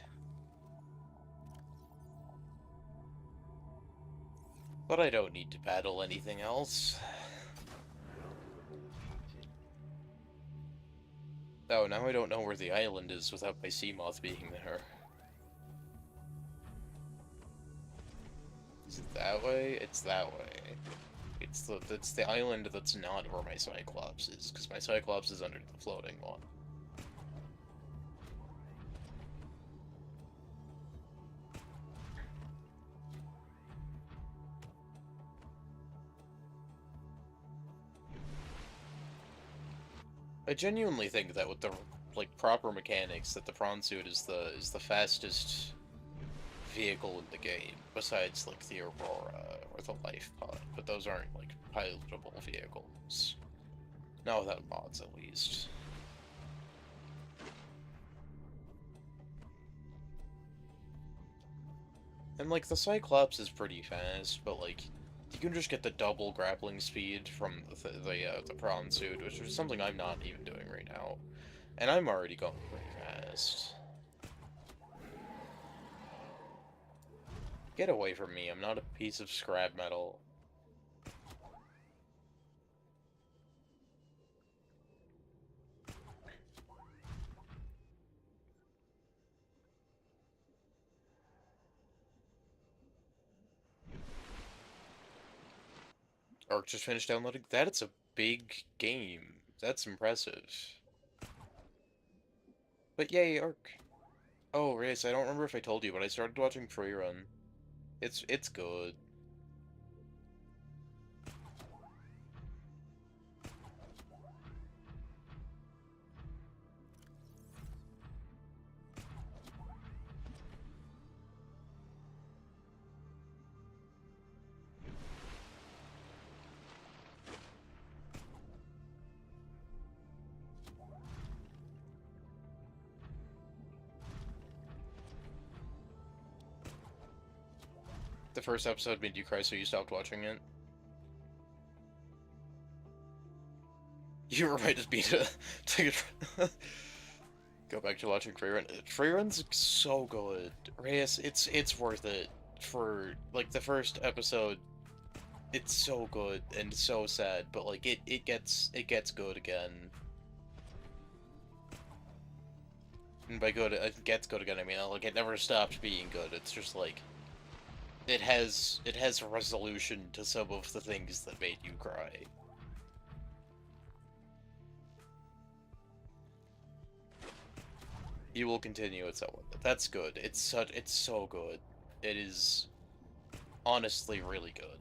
A: But I don't need to battle anything else. Oh, now I don't know where the island is without my Seamoth being there. Is it that way? It's that way. It's the island that's not where my Cyclops is, because my Cyclops is under the floating one. I genuinely think that with the like proper mechanics, that the prawn suit is the fastest vehicle in the game, besides like the Aurora or the Life Pod, but those aren't like pilotable vehicles. Not without mods, at least. And like the Cyclops is pretty fast, but like you can just get the double grappling speed from the prawn suit, which is something I'm not even doing right now, and I'm already going pretty fast. Get away from me, I'm not a piece of scrap metal. Ark just finished downloading? That's a big game. That's impressive. But yay, Ark. Oh, Reyes, I don't remember if I told you, but I started watching Free Run. It's good. The first episode made you cry, so you stopped watching it. You reminded me to go back to watching Free Run. Free Run's so good. Reyes, it's worth it. For like the first episode, it's so good and so sad, but like it gets good again. And by good, it gets good again, I mean like it never stopped being good. It's just like it has a resolution to some of the things that made you cry. You will continue it so that's good. It's so good. It is honestly really good.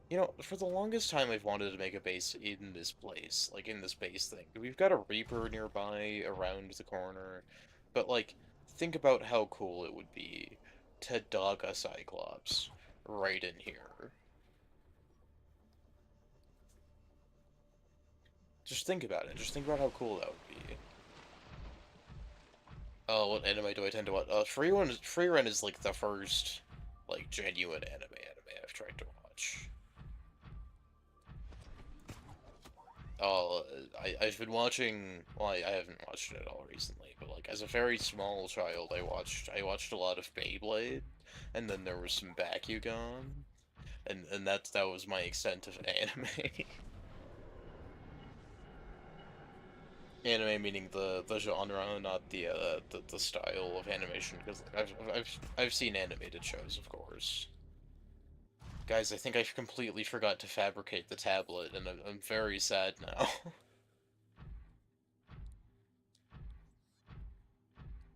A: You know, for the longest time I've wanted to make a base in this place, like in this base thing. We've got a Reaper nearby around the corner, but like think about how cool it would be to dock a Cyclops right in here. Just think about it. Just think about how cool that would be. Oh, what anime do I tend to watch? Free Run is like the first, like, genuine anime I've tried to watch. Oh, I've been watching. Well, I haven't watched it at all recently, but like as a very small child, I watched a lot of Beyblade, and then there was some Bakugan, and that was my extent of anime. Anime meaning the genre, not the style of animation. Because I've seen animated shows, of course. Guys, I think I completely forgot to fabricate the tablet, and I'm very sad now.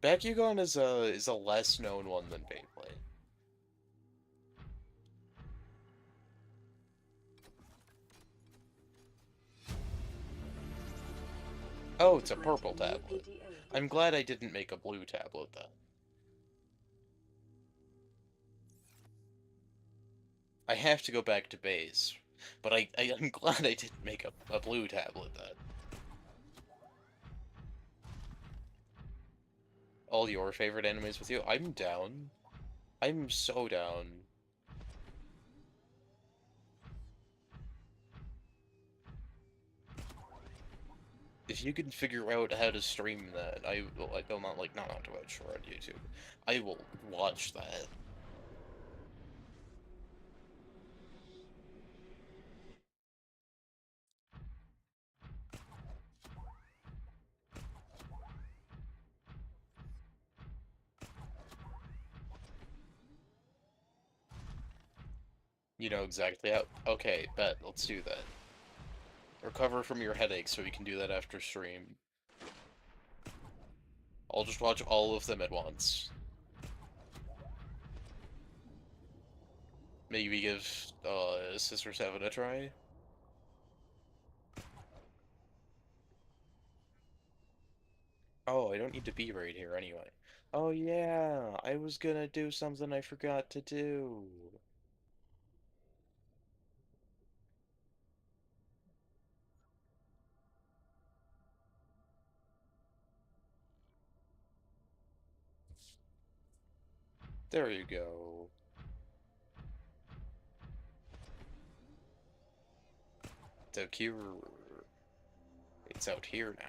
A: Bakugan is a less known one than Beyblade. Oh, it's a purple tablet. I'm glad I didn't make a blue tablet then. I have to go back to base, but I'm glad I didn't make a blue tablet then. All your favorite animes with you? I'm down. I'm so down. If you can figure out how to stream that, I will not like not on Twitch or on YouTube. I will watch that. You know exactly how. Okay, bet. Let's do that. Recover from your headache so we can do that after stream. I'll just watch all of them at once. Maybe give Sister 7 a try. Oh, I don't need to be right here anyway. Oh yeah, I was gonna do something I forgot to do. There you go. The cure. It's out here now.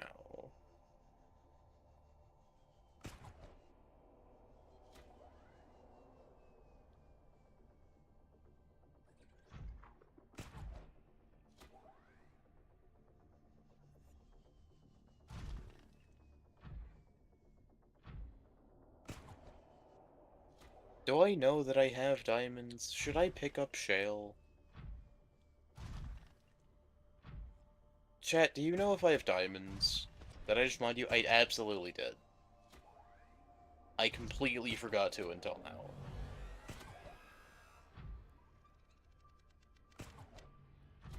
A: Do I know that I have diamonds? Should I pick up shale? Chat, do you know if I have diamonds? Did I just mind you? I absolutely did. I completely forgot to until now.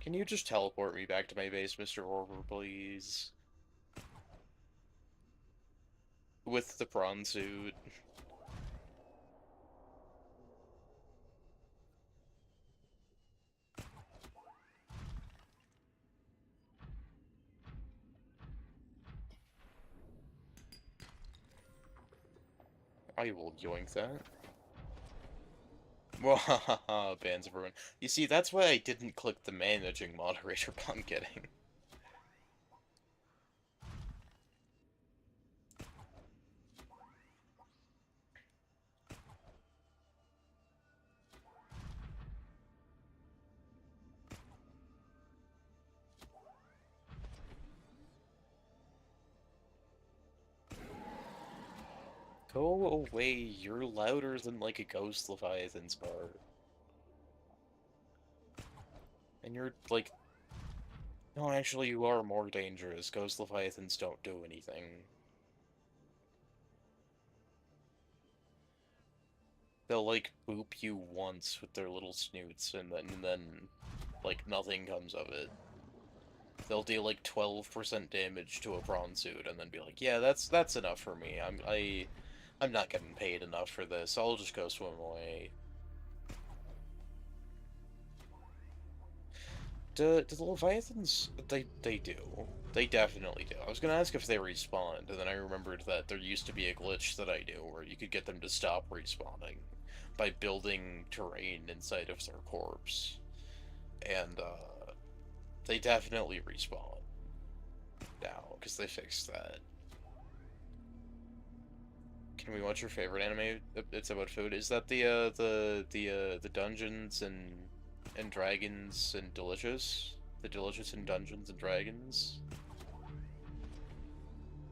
A: Can you just teleport me back to my base, Mr. Orber, please? With the prawn suit. I will yoink that. Wahaha, Bands of Ruin. You see, that's why I didn't click the managing moderator I'm getting. Go away, you're louder than like a ghost Leviathan's car. And you're like, no, actually you are more dangerous. Ghost Leviathans don't do anything. They'll like boop you once with their little snoots and then like nothing comes of it. They'll deal like 12% damage to a prawn suit and then be like, yeah, that's enough for me. I'm not getting paid enough for this. I'll just go swim away. Do the Leviathans... They do. They definitely do. I was gonna ask if they respawned, and then I remembered that there used to be a glitch that I knew where you could get them to stop respawning by building terrain inside of their corpse. And, they definitely respawn now, because they fixed that. Can we watch your favorite anime? It's about food. Is that the Dungeons and Dragons and Delicious? The Delicious and Dungeons and Dragons?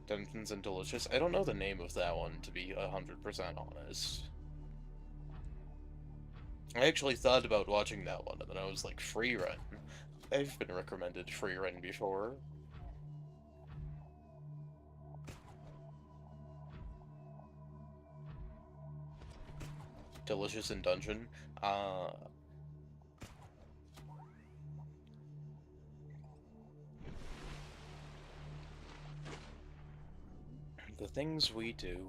A: Dungeons and Delicious? I don't know the name of that one, to be 100% honest. I actually thought about watching that one, and then I was like, Free Run. I've been recommended Free Run before. Delicious and Dungeon. The things we do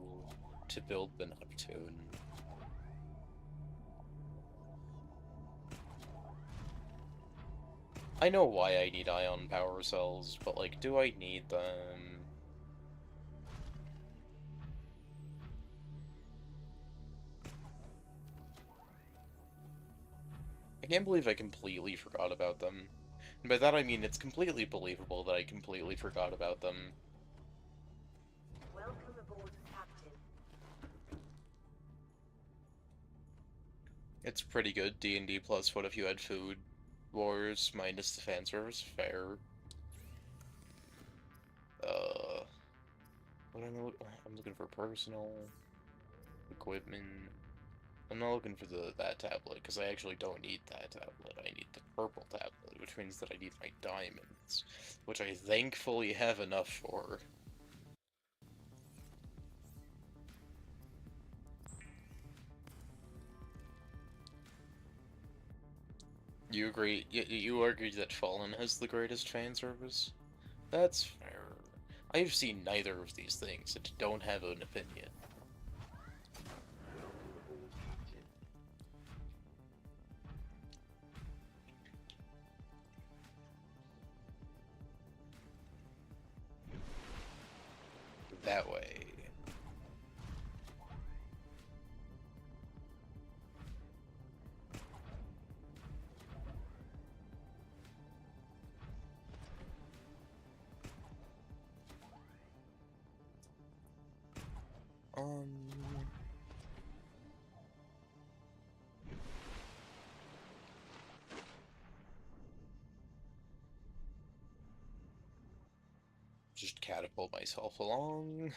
A: to build the Neptune. I know why I need ion power cells, but like, do I need them? I can't believe I completely forgot about them. And by that I mean it's completely believable that I completely forgot about them.
B: Welcome aboard, Captain.
A: It's pretty good, D&D plus what if you had food wars minus the fan service, fair. What I'm looking for personal equipment. I'm not looking for that tablet, because I actually don't need that tablet. I need the purple tablet, which means that I need my diamonds, which I thankfully have enough for. You agree? You argue that Fallen has the greatest fan service? That's fair. I've seen neither of these things and don't have an opinion.
C: Welcome aboard, Captain.
A: That way. Um... Just catapult myself along.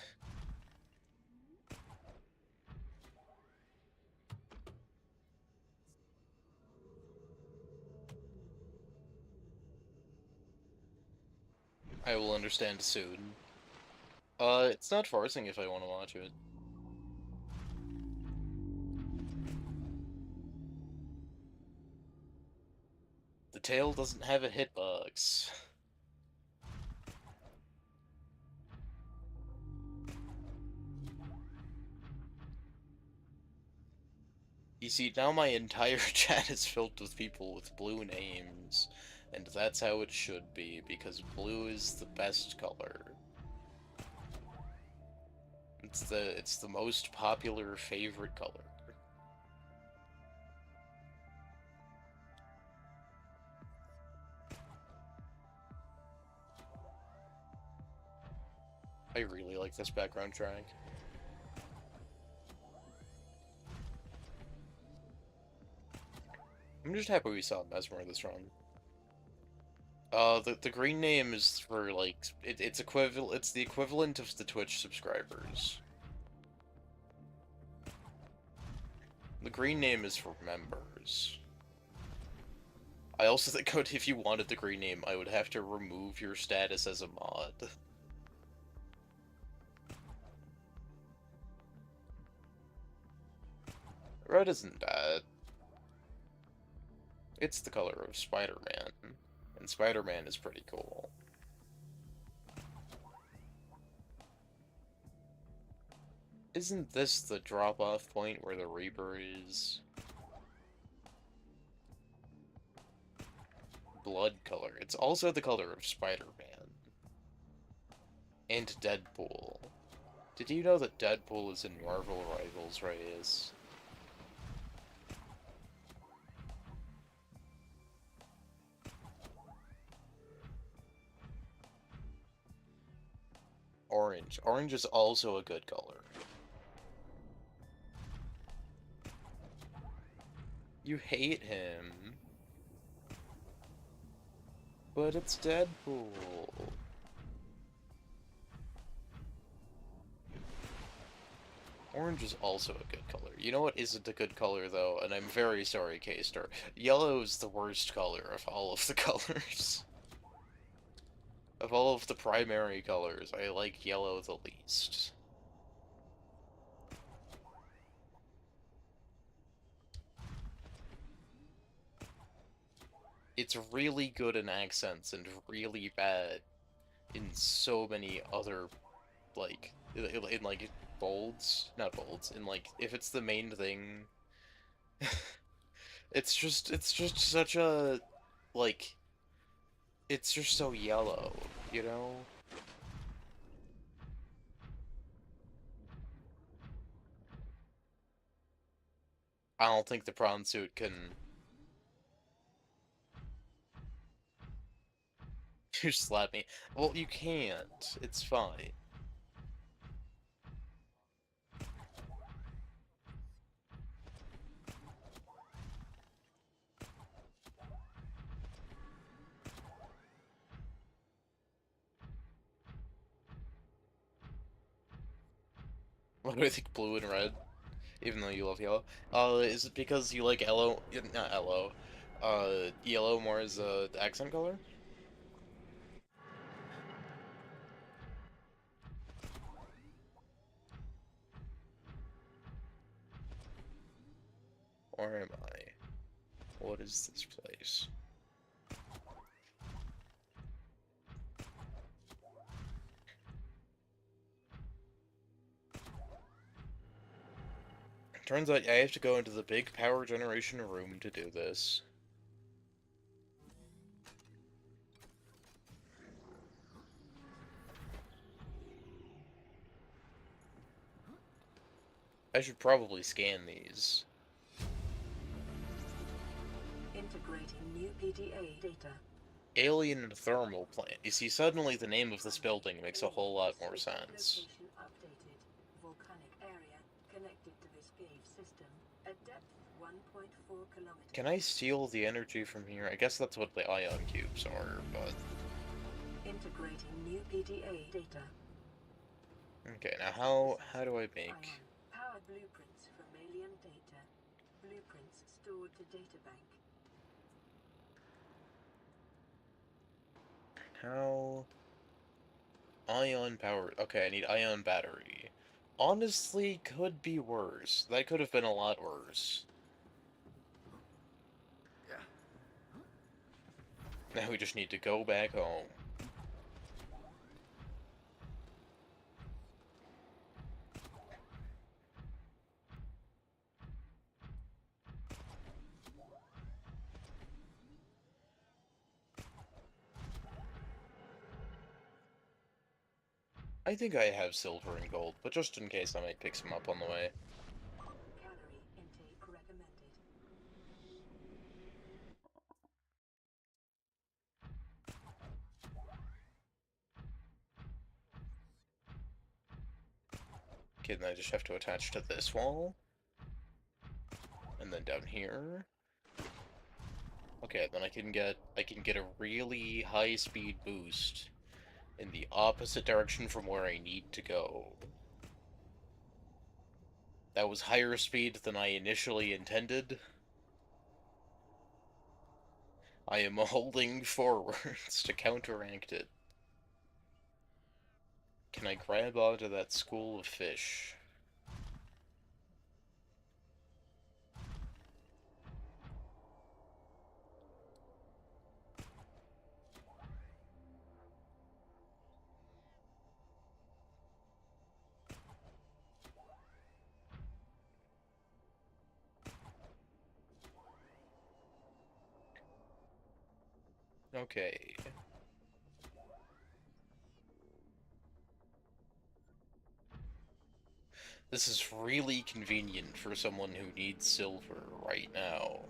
A: I will understand soon. It's not forcing if I want to watch it. The tail doesn't have a hitbox. You see, now my entire chat is filled with people with blue names, and that's how it should be, because blue is the best color. It's the most popular favorite color. I really like this background track. I'm just happy we saw Mesmer this run. The green name is for like it's the equivalent of the Twitch subscribers. The green name is for members. I also think if you wanted the green name, I would have to remove your status as a mod. Red isn't bad. It's the color of Spider-Man, and Spider-Man is pretty cool. Isn't this the drop-off point where the Reaper is? Blood color. It's also the color of Spider-Man. And Deadpool. Did you know that Deadpool is in Marvel Rivals Reyes? Orange. Orange is also a good color. You hate him. But it's Deadpool. Orange is also a good color. You know what isn't a good color, though? And I'm very sorry, K-Star. Yellow is the worst color of all of the colors. Of all of the primary colors, I like yellow the least. It's really good in accents and really bad in so many other, like, in like, bolds? Not bolds, in like, if it's the main thing, it's just such a, like, it's just so yellow, you know? I don't think the prawn suit can... You slap me. Well, you can't. It's fine. Why do I think blue and red? Even though you love yellow? Is it because you like yellow? Not yellow. Yellow more as a accent color? Or am I? What is this place? Turns out I have to go into the big power generation room to do this. I should probably scan these.
B: Integrating new PDA data.
A: Alien thermal plant. You see, suddenly the name of this building makes a whole lot more sense.
B: Location updated. Volcanic area connected to this cave system at depth 1.4 kilometers.
A: Can I steal the energy from here? I guess that's what the ion cubes are, but...
B: Integrating new PDA data.
A: Okay, now how do I make...
B: Ion. Powered blueprints for Malian data. Blueprints stored to databank.
A: How... Ion power... Okay, I need ion battery. Honestly, could be worse. That could have been a lot worse. Now we just need to go back home. I think I have silver and gold, but just in case I might pick some up on the way.
B: Calorie intake recommended.
A: Okay, then I just have to attach to this wall. And then down here. Okay, then I can get a really high speed boost in the opposite direction from where I need to go. That was higher speed than I initially intended. I am holding forwards to counteract it. Can I grab onto that school of fish? Okay. This is really convenient for someone who needs silver right now.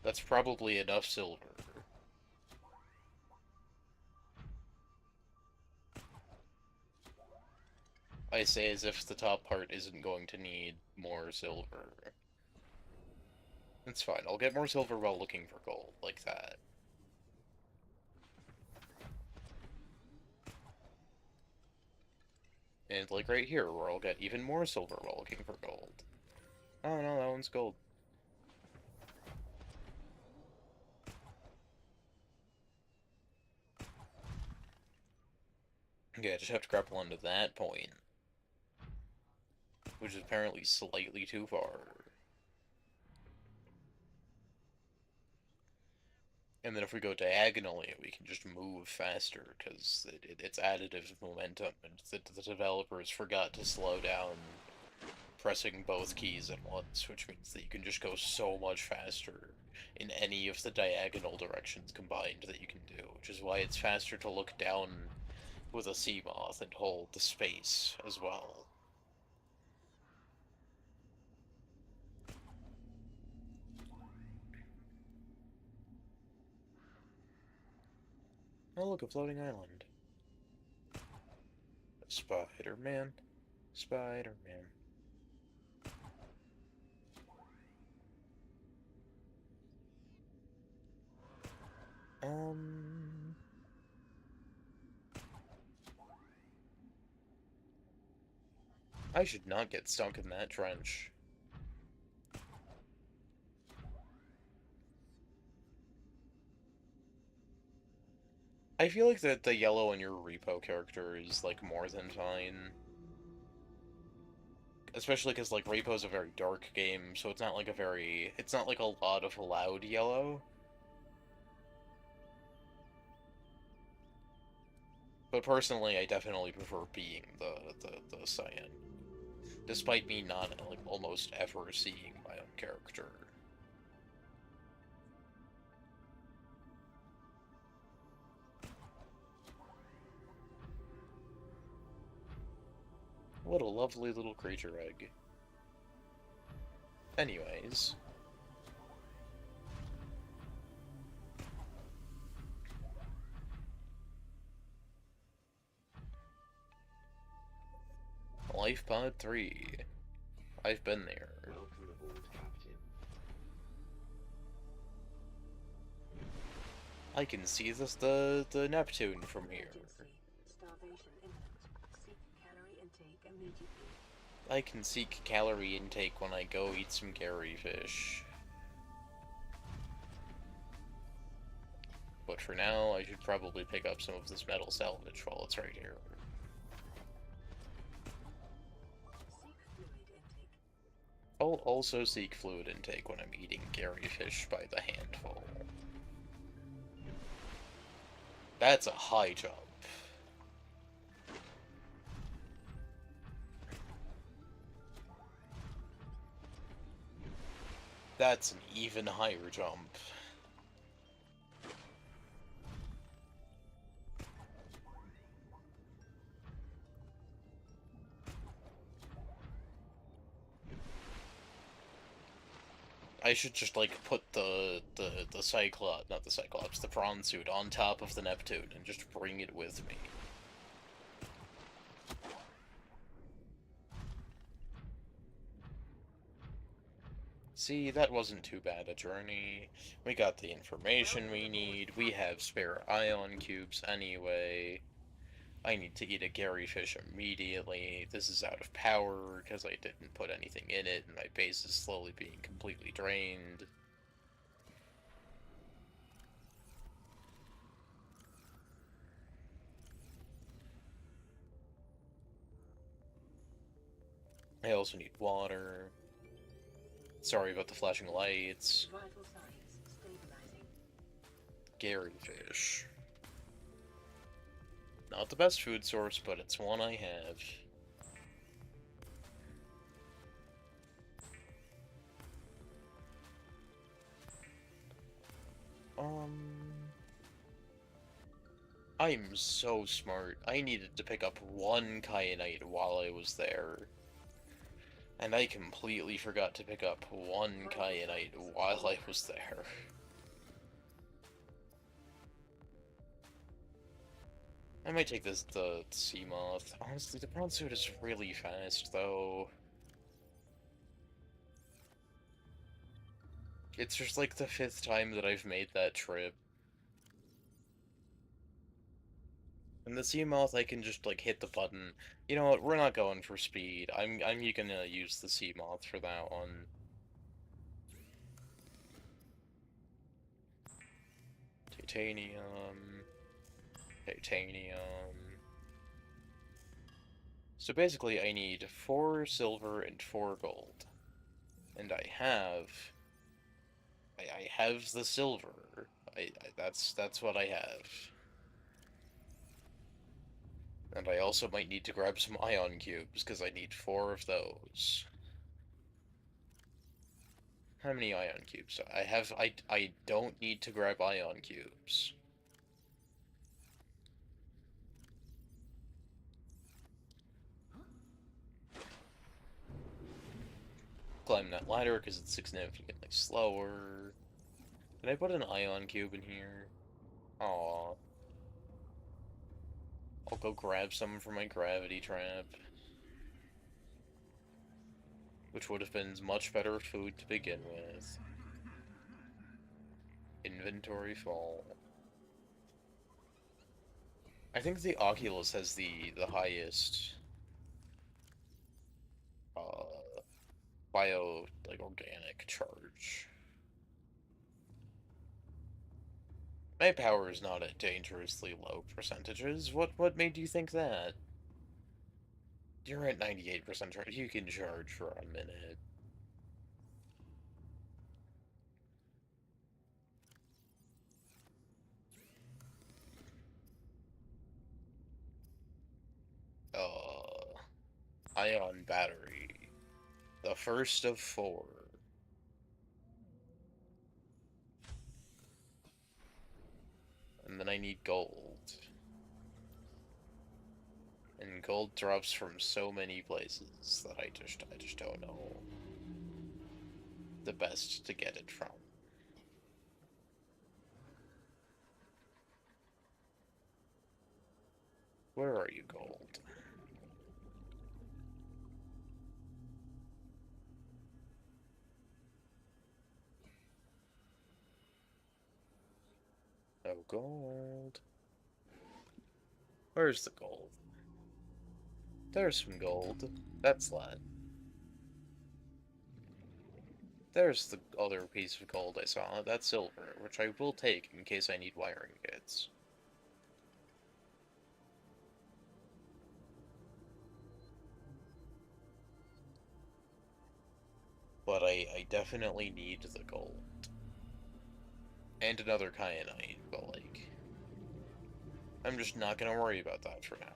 A: That's probably enough silver. I say as if the top part isn't going to need more silver. It's fine, I'll get more silver while looking for gold, like that. And like right here, where I'll get even more silver while looking for gold. Oh no, that one's gold. Okay, I just have to grapple onto that point. Which is apparently slightly too far. And then if we go diagonally, we can just move faster, because it's additive momentum, and the developers forgot to slow down pressing both keys at once, which means that you can just go so much faster in any of the diagonal directions combined that you can do, which is why it's faster to look down with a sea moth and hold the space as well. Oh look, a floating island. Spider-Man. Spider-Man. I should not get stuck in that trench. I feel like the yellow on your repo character is, like, more than fine. Especially because, like, repo's a very dark game, so it's not like it's not like a lot of loud yellow. But personally, I definitely prefer being the cyan. Despite me not, like, almost ever seeing my own character. What a lovely little creature egg. Anyways. Life Pod 3. I've been there.
C: Welcome aboard, Captain.
A: I can see the Neptune from here.
B: Starvation imminent. Seek calorie intake immediately.
A: I can seek calorie intake when I go eat some Gary fish. But for now, I should probably pick up some of this metal salvage while it's right here.
B: Seek fluid intake.
A: I'll also seek fluid intake when I'm eating Gary fish by the handful. That's a high jump. That's an even higher jump. I should just, like, put the Cyclops, not the Cyclops, the prawn suit on top of the Neptune and just bring it with me. See, that wasn't too bad a journey. We got the information we need. We have spare ion cubes anyway. I need to eat a Gary fish immediately. This is out of power because I didn't put anything in it, and my base is slowly being completely drained. I also need water. Sorry about the flashing lights.
B: Vital signs stabilizing.
A: Gary fish. Not the best food source, but it's one I have. I'm so smart. I needed to pick up one kyanite while I was there. And I completely forgot to pick up one kyanite while I was there. I might take the sea moth. Honestly, the brown suit is really fast, though. It's just like the 5th time that I've made that trip. And the sea moth, I can just like hit the button. You know what? We're not going for speed. I'm gonna use the sea moth for that one. Titanium. Titanium. So basically, I need 4 silver and 4 gold. And I have the silver. That's what I have. And I also might need to grab some ion cubes, because I need 4 of those. How many ion cubes? I don't need to grab ion cubes. Climb that ladder because it's significantly slower. Did I put an ion cube in here? Aw. I'll go grab some for my gravity trap. Which would have been much better food to begin with. Inventory full. I think the Oculus has the highest like organic charge. My power is not at dangerously low percentages. What made you think that? You're at 98% charge. You can charge for a minute. Ion battery. The first of 4. And then I need gold. And gold drops from so many places that I just don't know the best to get it from. Where are you, gold? Oh, gold. Where's the gold? There's some gold. That's that. There's the other piece of gold I saw. That's silver, which I will take in case I need wiring kits. But I definitely need the gold. And another kyanite, but like... I'm just not gonna worry about that for now.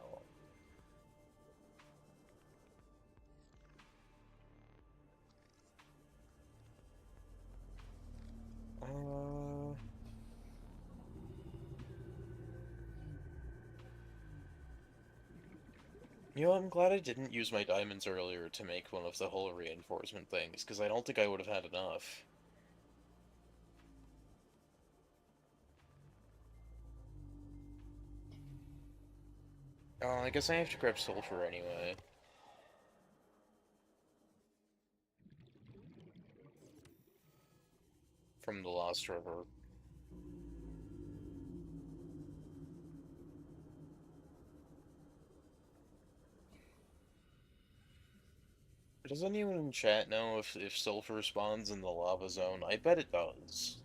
A: You know, I'm glad I didn't use my diamonds earlier to make one of the hull reinforcement things, because I don't think I would have had enough. I guess I have to grab sulfur anyway. from the Lost River. Does anyone in chat know if sulfur spawns in the lava zone? I bet it does.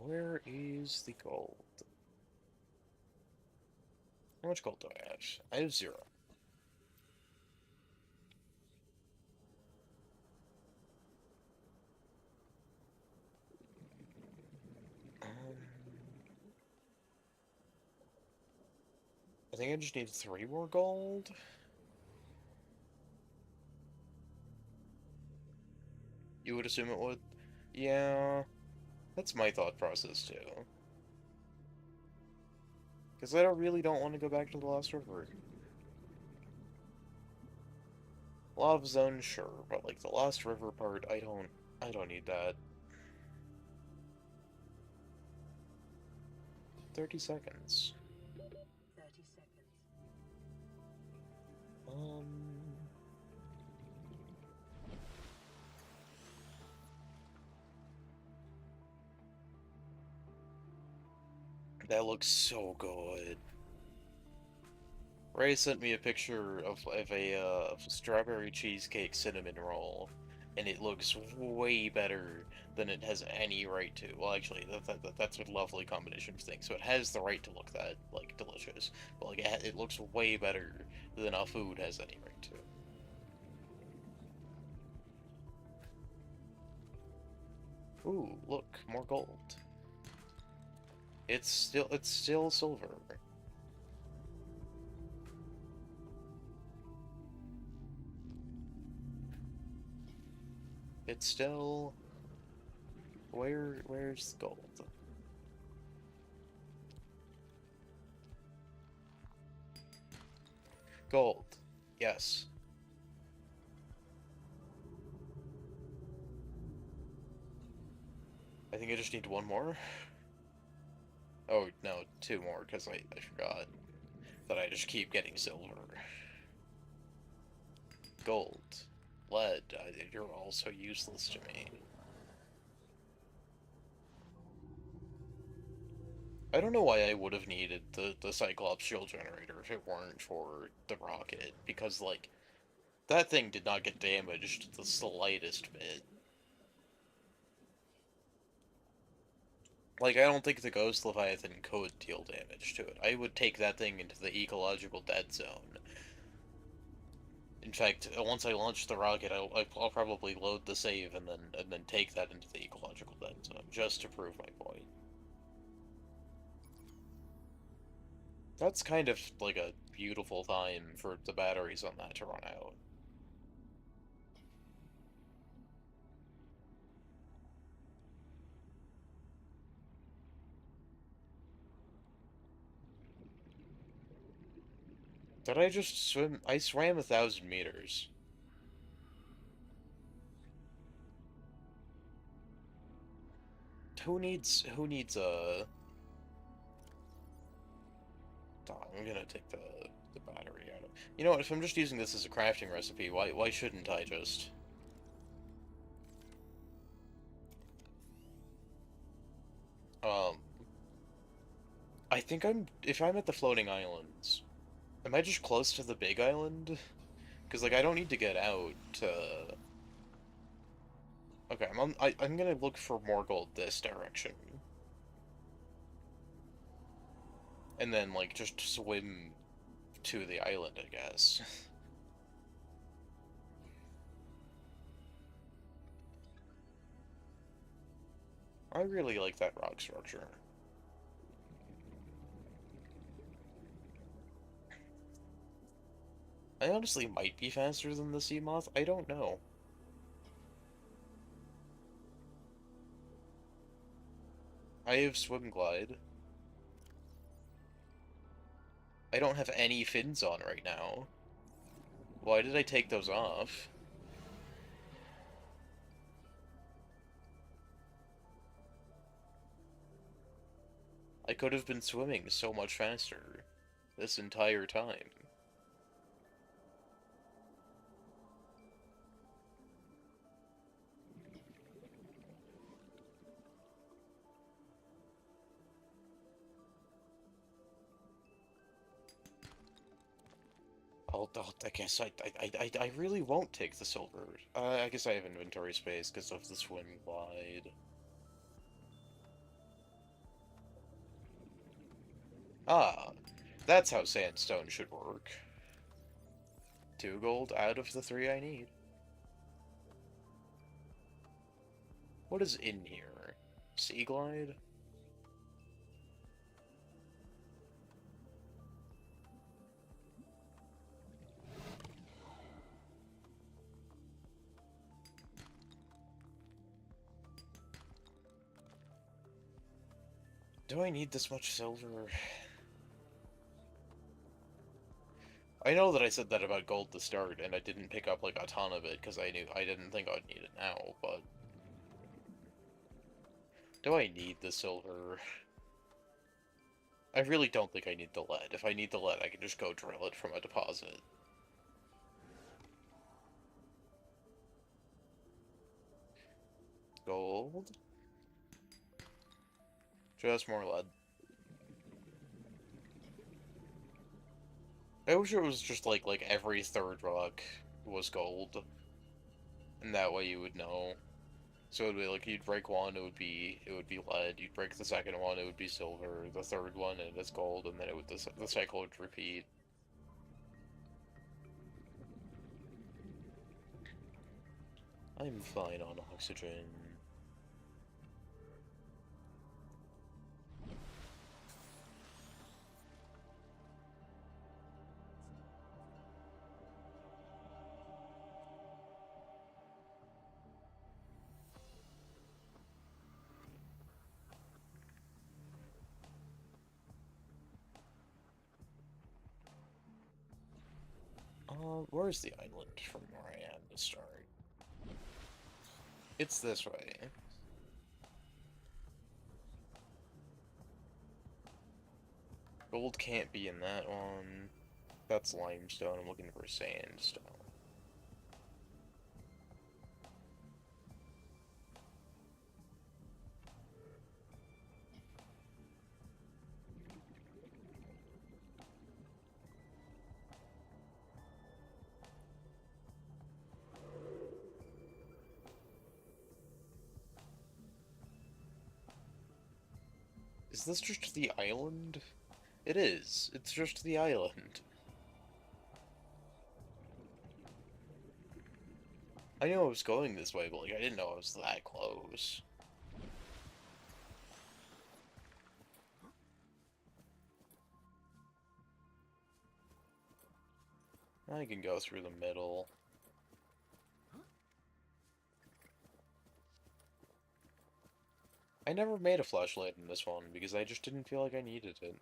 A: Where is the gold? How much gold do I have? I have 0. Um, I think I just need 3 more gold. You would assume it would? Yeah, that's my thought process too. Because I really don't want to go back to the Lost River. Lava Zone, sure, but like the Lost River part, I don't need that. 30 seconds.
B: 30 seconds.
A: Um, that looks so good. Ray sent me a picture of a strawberry cheesecake cinnamon roll, and it looks way better than it has any right to. Well, actually, that's a lovely combination of things. So it has the right to look that like delicious, but like it looks way better than our food has any right to. Ooh, look, more gold. It's still silver. It's still where's the gold? Gold. Yes. I think I just need 1 more. Oh, no, 2 more, because I forgot that I just keep getting silver. Gold. Lead. You're also useless to me. I don't know why I would have needed the Cyclops shield generator if it weren't for the rocket, because, like, that thing did not get damaged the slightest bit. Like, I don't think the Ghost Leviathan could deal damage to it. I would take that thing into the ecological dead zone. In fact, once I launch the rocket, I'll probably load the save and then take that into the ecological dead zone, just to prove my point. That's kind of like a beautiful time for the batteries on that to run out. Did I just swim? I swam 1,000 meters. Who needs a... I'm gonna take the battery out of... You know what, if I'm just using this as a crafting recipe, why shouldn't I just... Um, I think if I'm at the floating islands, am I just close to the big island? Because, like, I don't need to get out to... Okay, I'm gonna look for more gold this direction. And then, like, just swim to the island, I guess. I really like that rock structure. I honestly might be faster than the sea moth. I don't know. I have swim glide. I don't have any fins on right now. Why did I take those off? I could have been swimming so much faster this entire time. I guess I really won't take the silver. I guess I have inventory space because of the swim glide. Ah, that's how sandstone should work. 2 gold out of the 3 I need. What is in here? Sea glide? Do I need this much silver? I know that I said that about gold to start, and I didn't pick up, like, a ton of it, because I didn't think I'd need it now, but... Do I need the silver? I really don't think I need the lead. If I need the lead, I can just go drill it from a deposit. Gold? Just more lead. I wish it was just like every third rock was gold. And that way you would know. So it'd be like you'd break one, it would be lead. You'd break the second one, it would be silver. The third one, it is gold, and then the cycle would repeat. I'm fine on oxygen. Where's the island from where I am to start? It's this way. Gold can't be in that one. That's limestone. I'm looking for sandstone. Is this just the island? It is. It's just the island. I knew I was going this way, but like I didn't know I was that close. I can go through the middle. I never made a flashlight in this one because I just didn't feel like I needed it.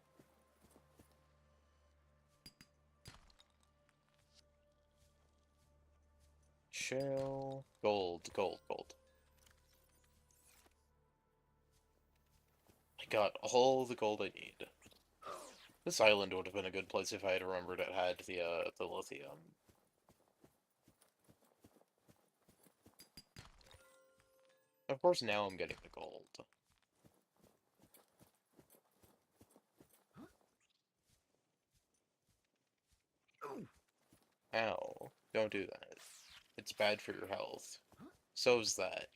A: Shell. Gold, gold, gold. I got all the gold I need. This island would have been a good place if I had remembered it had the lithium. Of course, now I'm getting the gold. Ow. Don't do that. It's bad for your health. So's that.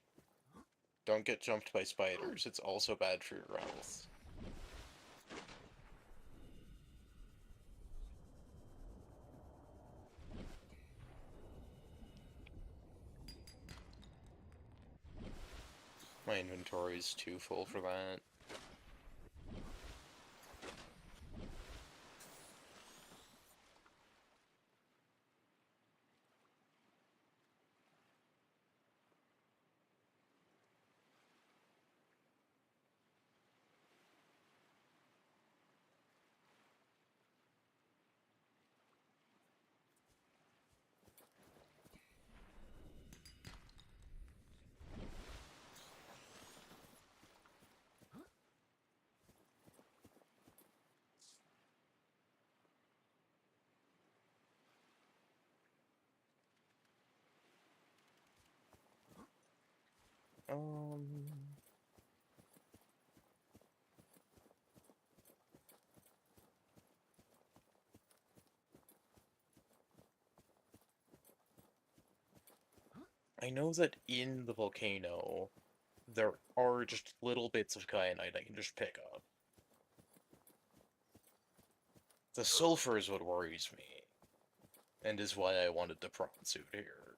A: Don't get jumped by spiders. It's also bad for your health. My inventory's too full for that. Um... I know that in the volcano, there are just little bits of kyanite I can just pick up. The sulfur is what worries me, and is why I wanted the prawn suit here.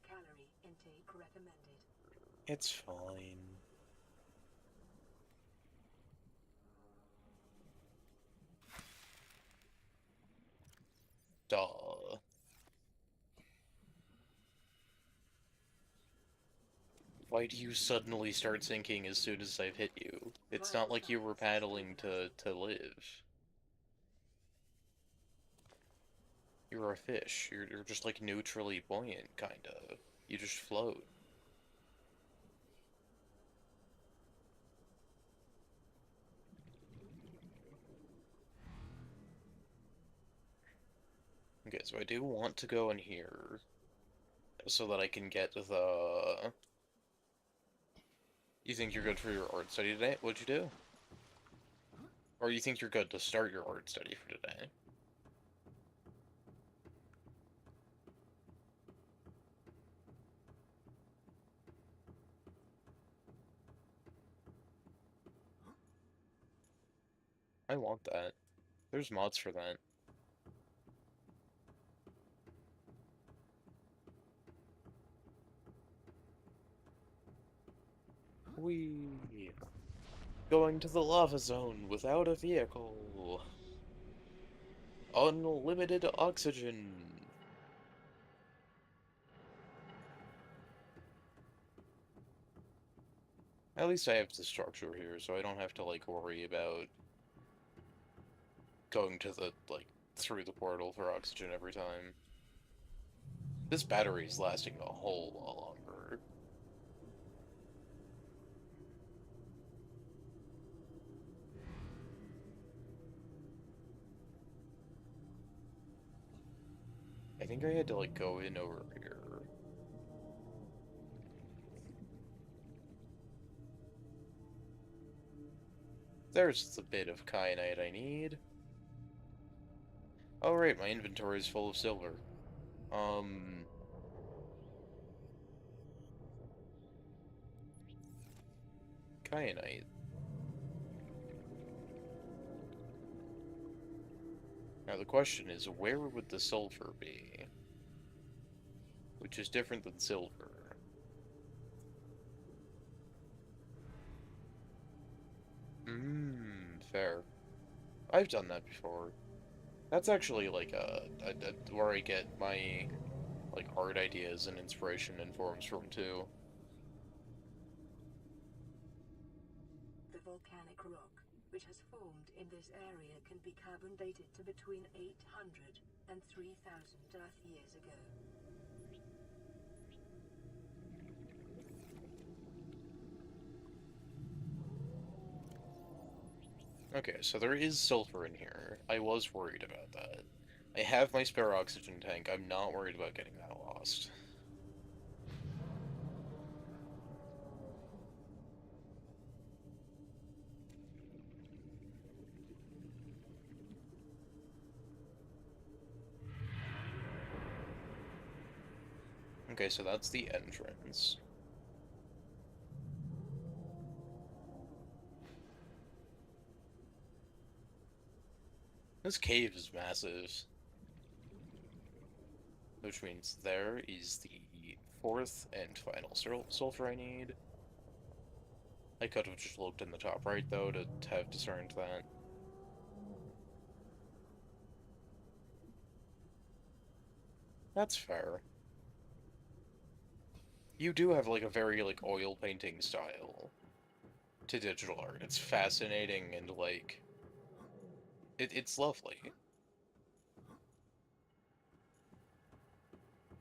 B: Calorie intake recommended.
A: It's fine. Duh. Why do you suddenly start sinking as soon as I've hit you? It's not
B: Vital
A: like you were
B: signs
A: paddling
B: stabilizing.
A: to live. You're a fish. You're just like neutrally buoyant, kinda. You just float. Okay, so I do want to go in here so that I can get the... You think you're good for your art study today? What'd you do? Or you think you're good to start your art study for today? I want that. There's mods for that. Whee! Going to the lava zone without a vehicle. Unlimited oxygen. At least I have the structure here, so I don't have to, like, worry about going to the, like, through the portal for oxygen every time. This battery is lasting a whole lot longer. I think I had to, like, go in over here. There's the bit of kyanite I need. Oh, right, my inventory is full of silver. Um... Kyanite. Now the question is, where would the sulfur be? Which is different than silver. Fair. I've done that before. That's actually like where I get my like art ideas and inspiration and forms from too.
B: The volcanic rock, which has formed in this area, can be carbon dated to between 800 and 3,000 Earth years ago.
A: Okay, so there is sulfur in here. I was worried about that. I have my spare oxygen tank. I'm not worried about getting that lost. Okay, so that's the entrance. This cave is massive, which means there is the fourth and final sulfur I need. I could have just looked in the top right, though, to have discerned that. That's fair. You do have, like, a very, like, oil painting style to digital art. It's fascinating and, like, it's lovely.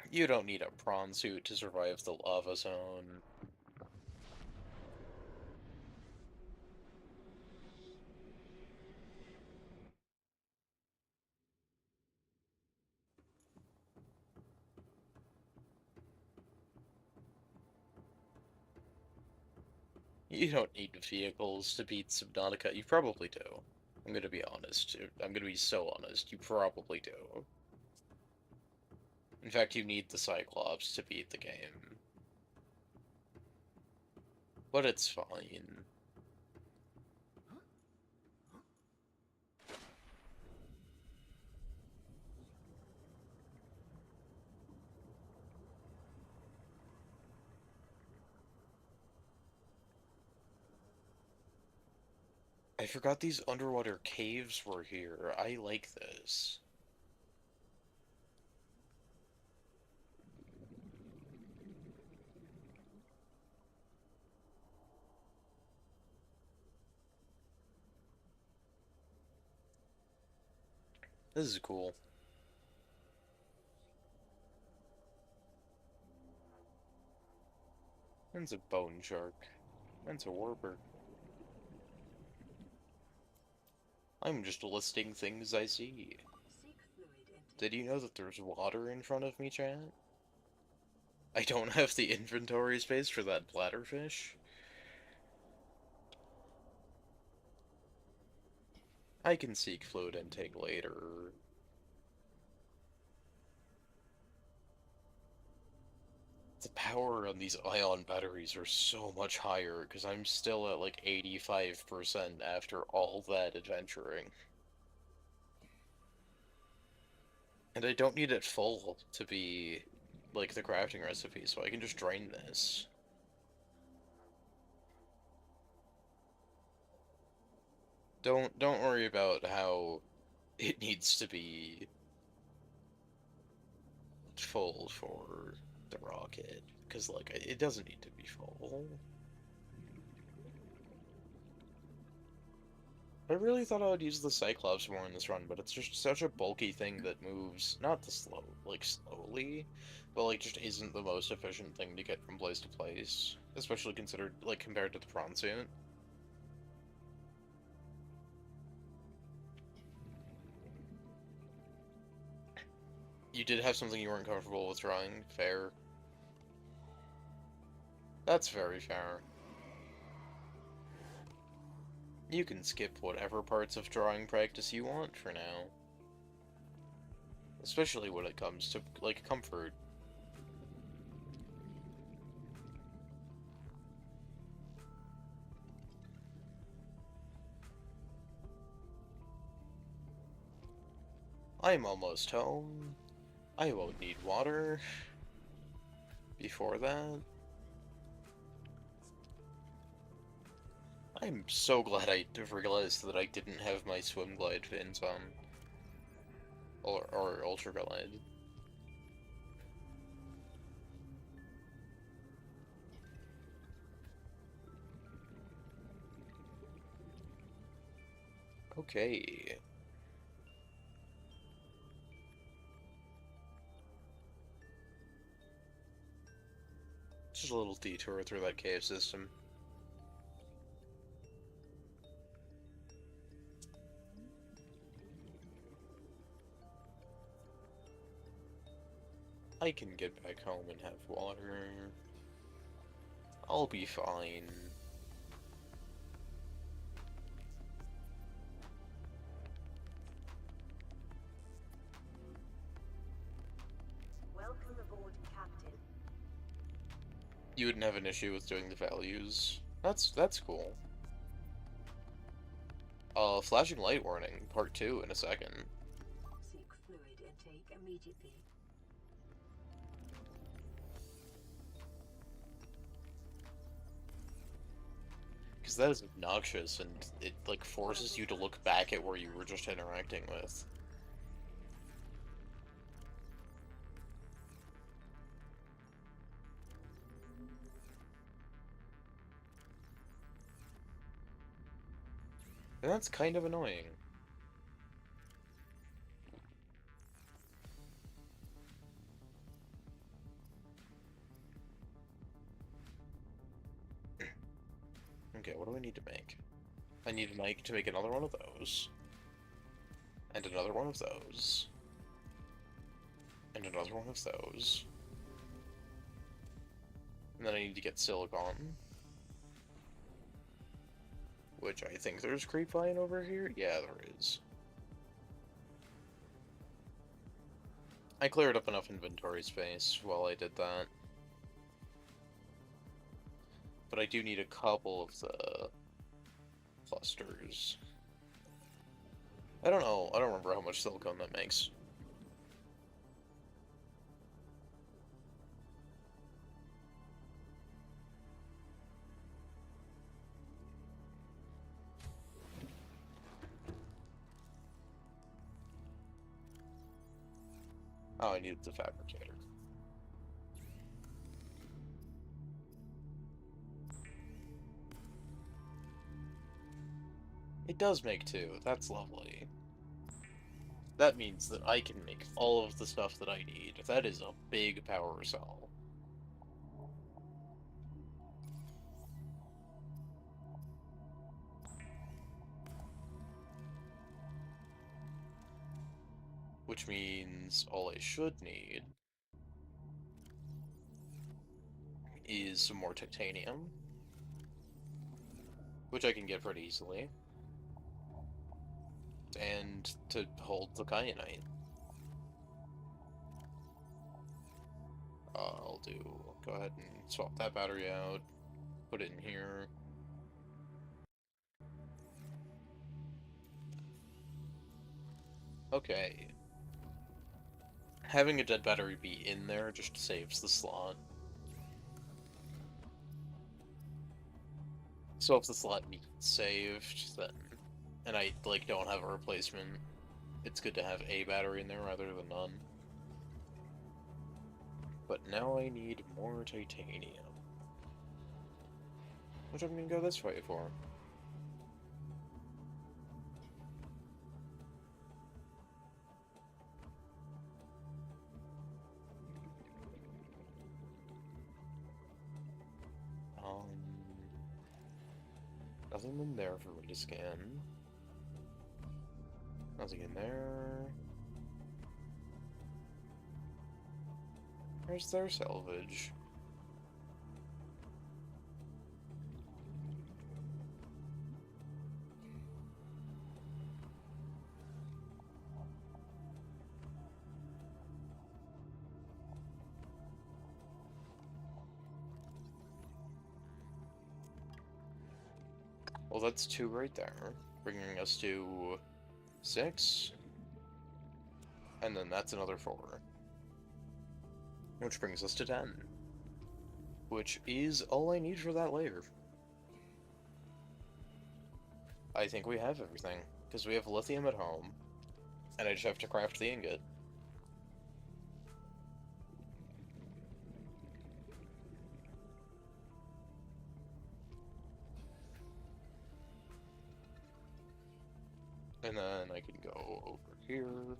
A: You don't need a prawn suit to survive the lava zone. You don't need vehicles to beat Subnautica. You probably do. I'm gonna be honest. I'm gonna be so honest. You probably do. In fact, you need the Cyclops to beat the game. But it's fine. I forgot these underwater caves were here. I like this. This is cool. That's a bone shark. That's a warper. I'm just listing things I see.
B: Seek fluid intake.
A: Did you know that there's water in front of me, chat? I don't have the inventory space for that bladderfish. I can seek fluid intake later. The power on these ion batteries are so much higher, because I'm still at like 85% after all that adventuring. And I don't need it full to be, like, the crafting recipe, so I can just drain this. Don't worry about how it needs to be full for the rocket, because, like, it doesn't need to be full. I really thought I would use the Cyclops more in this run, but it's just such a bulky thing that moves, not the slowly, but, like, just isn't the most efficient thing to get from place to place, especially considered, like, compared to the prawn suit. You did have something you weren't comfortable with drawing, fair. That's very fair. You can skip whatever parts of drawing practice you want for now. Especially when it comes to, like, comfort. I'm almost home. I won't need water before that. I'm so glad I realized that I didn't have my swim glide fins on. Or ultra glide. Okay. Just a little detour through that cave system. I can get back home and have water. I'll be fine.
B: Welcome aboard, Captain.
A: You wouldn't have an issue with doing the values. That's cool. Flashing light warning, part 2 in a second.
B: Seek fluid intake immediately.
A: Because that is obnoxious, and it, like, forces you to look back at where you were just interacting with. And that's kind of annoying. Okay, what do I need to make? I need to make another one of those. And another one of those. And another one of those. And then I need to get silicon. Which I think there's creepvine over here? Yeah, there is. I cleared up enough inventory space while I did that. But I do need a couple of the clusters. I don't know. I don't remember how much silicone that makes. Oh, I needed the fabricator. It does make two. That's lovely. That means that I can make all of the stuff that I need. That is a big power cell. Which means all I should need is some more titanium, which I can get pretty easily, and to hold the kyanite. Go ahead and swap that battery out, put it in here. Okay. Having a dead battery be in there just saves the slot. So if the slot needs saved, then, and I, like, don't have a replacement, it's good to have a battery in there rather than none. But now I need more titanium. Which I'm gonna go this way for. Nothing in there for me to scan. Nothing in there. Where's their salvage? Well, that's 2 right there, bringing us to 6, and then that's another 4, which brings us to 10, which is all I need for that layer. I think we have everything, because we have lithium at home, and I just have to craft the ingot. And then I can go over here.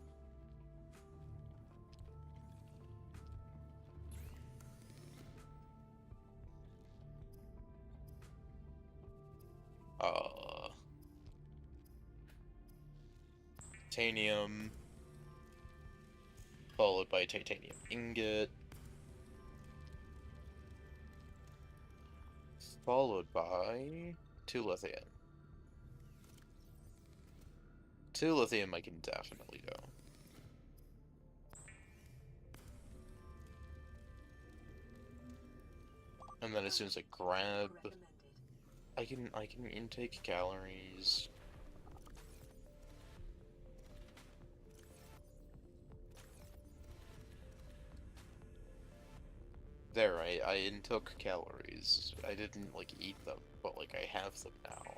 A: Titanium, followed by titanium ingot, followed by 2 lithium. 2 lithium I can definitely do. And then as soon as I grab, I can intake calories. There, I intook calories. I didn't, like, eat them, but, like, I have them now.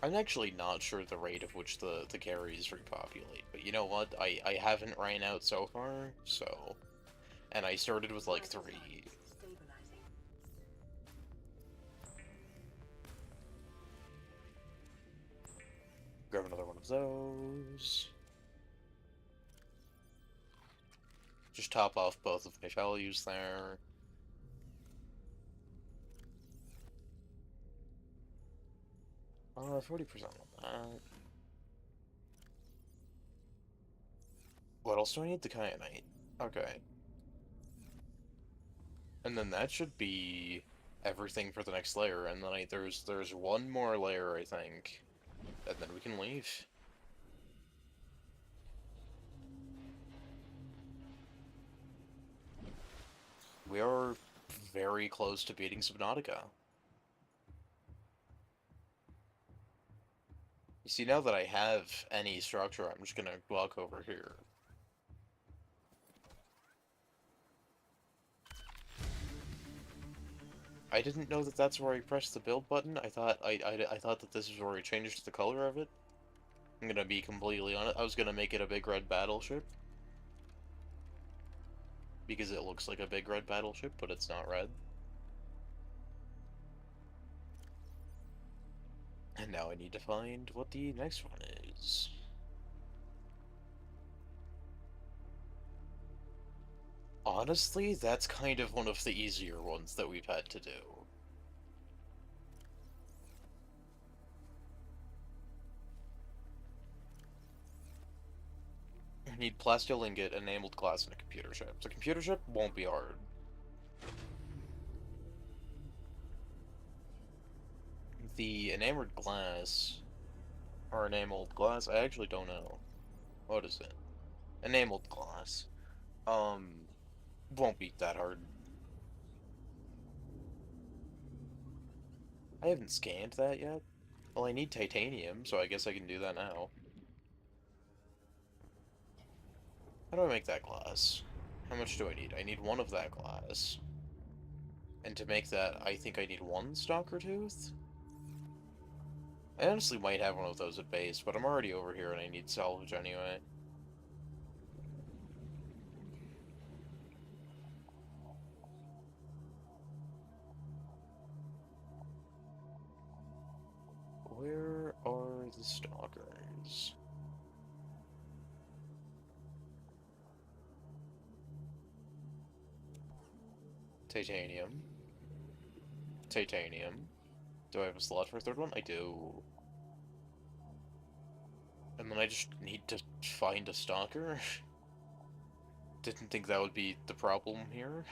A: I'm actually not sure the rate of which the carries repopulate, but you know what? I haven't ran out so far, so... And I started with, like, 3.
B: Stabilizing.
A: Grab another one of those. Just top off both of my values there. 40% on that. What else do I need? The kyanite. Okay. And then that should be everything for the next layer, and then there's one more layer, I think, and then we can leave. We are very close to beating Subnautica. You see, now that I have any structure, I'm just gonna walk over here. I didn't know that that's where I pressed the build button. I thought that this is where I changed the color of it. I'm gonna be completely honest. I was gonna make it a big red battleship. Because it looks like a big red battleship, but it's not red. And now I need to find what the next one is. Honestly, that's kind of one of the easier ones that we've had to do. I need plasteel ingot, enameled glass, and a computer chip. The computer chip won't be hard. The enameled glass, or enameled glass, I actually don't know. What is it? Enameled glass. Um, won't be that hard. I haven't scanned that yet. Well, I need titanium, so I guess I can do that now. How do I make that glass? How much do I need? I need one of that glass. And to make that, I think I need one stalker tooth? I honestly might have one of those at base, but I'm already over here and I need salvage anyway. Where are the stalkers? Titanium. Titanium. Do I have a slot for a third one? I do. And then I just need to find a stalker? Didn't think that would be the problem here.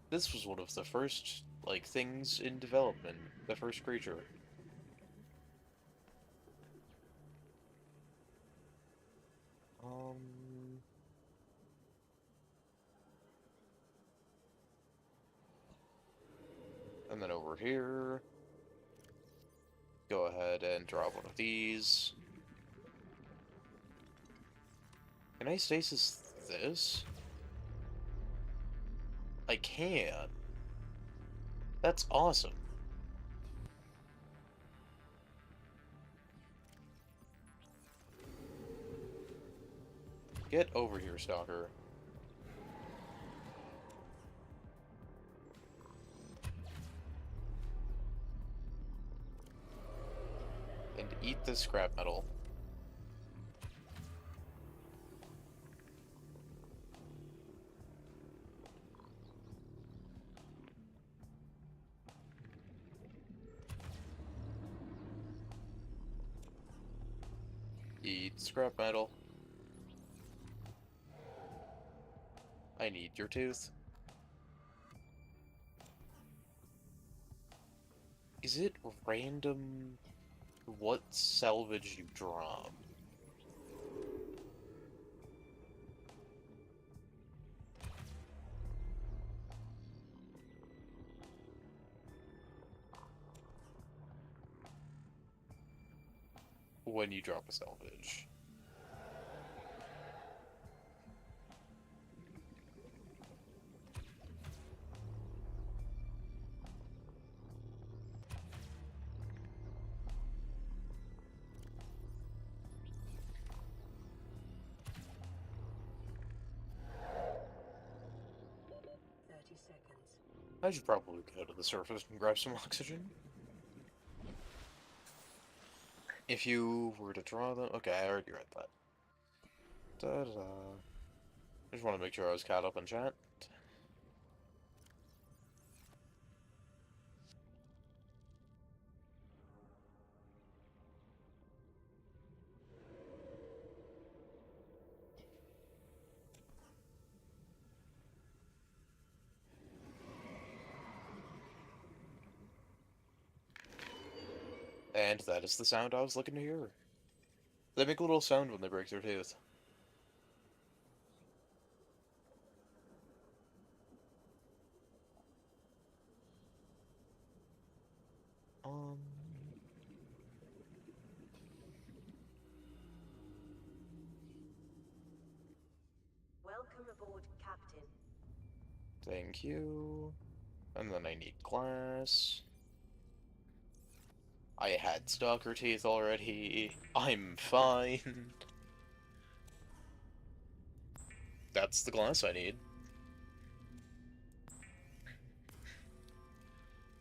A: This was one of the first, like, things in development. The first creature. Um... And then over here... Go ahead and drop one of these. Can I stasis this? I can. That's awesome. Get over here, Stalker. And eat this scrap metal. Eat scrap metal. I need your tooth. Is it random what salvage you drop? When you drop a salvage? I should probably go to the surface and grab some oxygen. If you were to draw them... Okay, I already read that. Da-da-da. I just want to make sure I was caught up in chat. And that is the sound I was looking to hear. They make a little sound when they break their tooth. Um,
D: Welcome aboard, Captain.
A: Thank you. And then I need glass. I had stalker teeth already. I'm fine. That's the glass I need.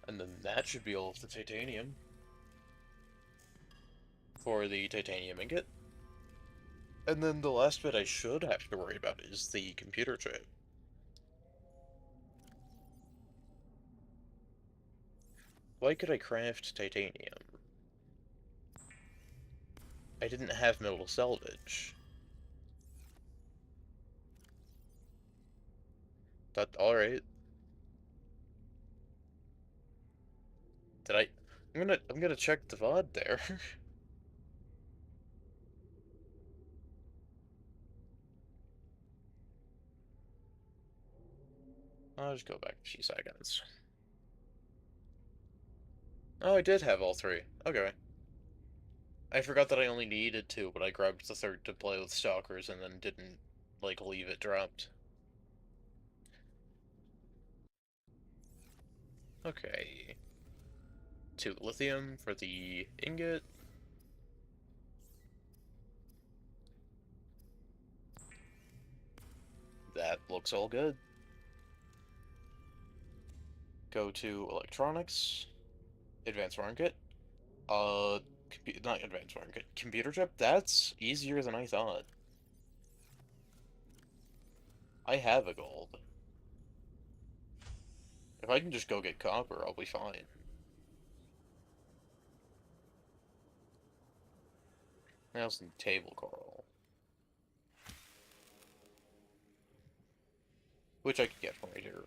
A: And then that should be all of the titanium. For the titanium ingot. And then the last bit I should have to worry about is the computer chip. Why could I craft titanium? I didn't have metal salvage. That alright. Did I I'm gonna check the VOD there. I'll just go back a few seconds. Oh, I did have all three. Okay. I forgot that I only needed two, but I grabbed the third to play with stalkers and then didn't, like, leave it dropped. Okay. 2 lithium for the ingot. That looks all good. Go to electronics. Advanced market. Not advanced market. Computer chip? That's easier than I thought. I have a gold. If I can just go get copper, I'll be fine. Now some table coral. Which I could get from right here.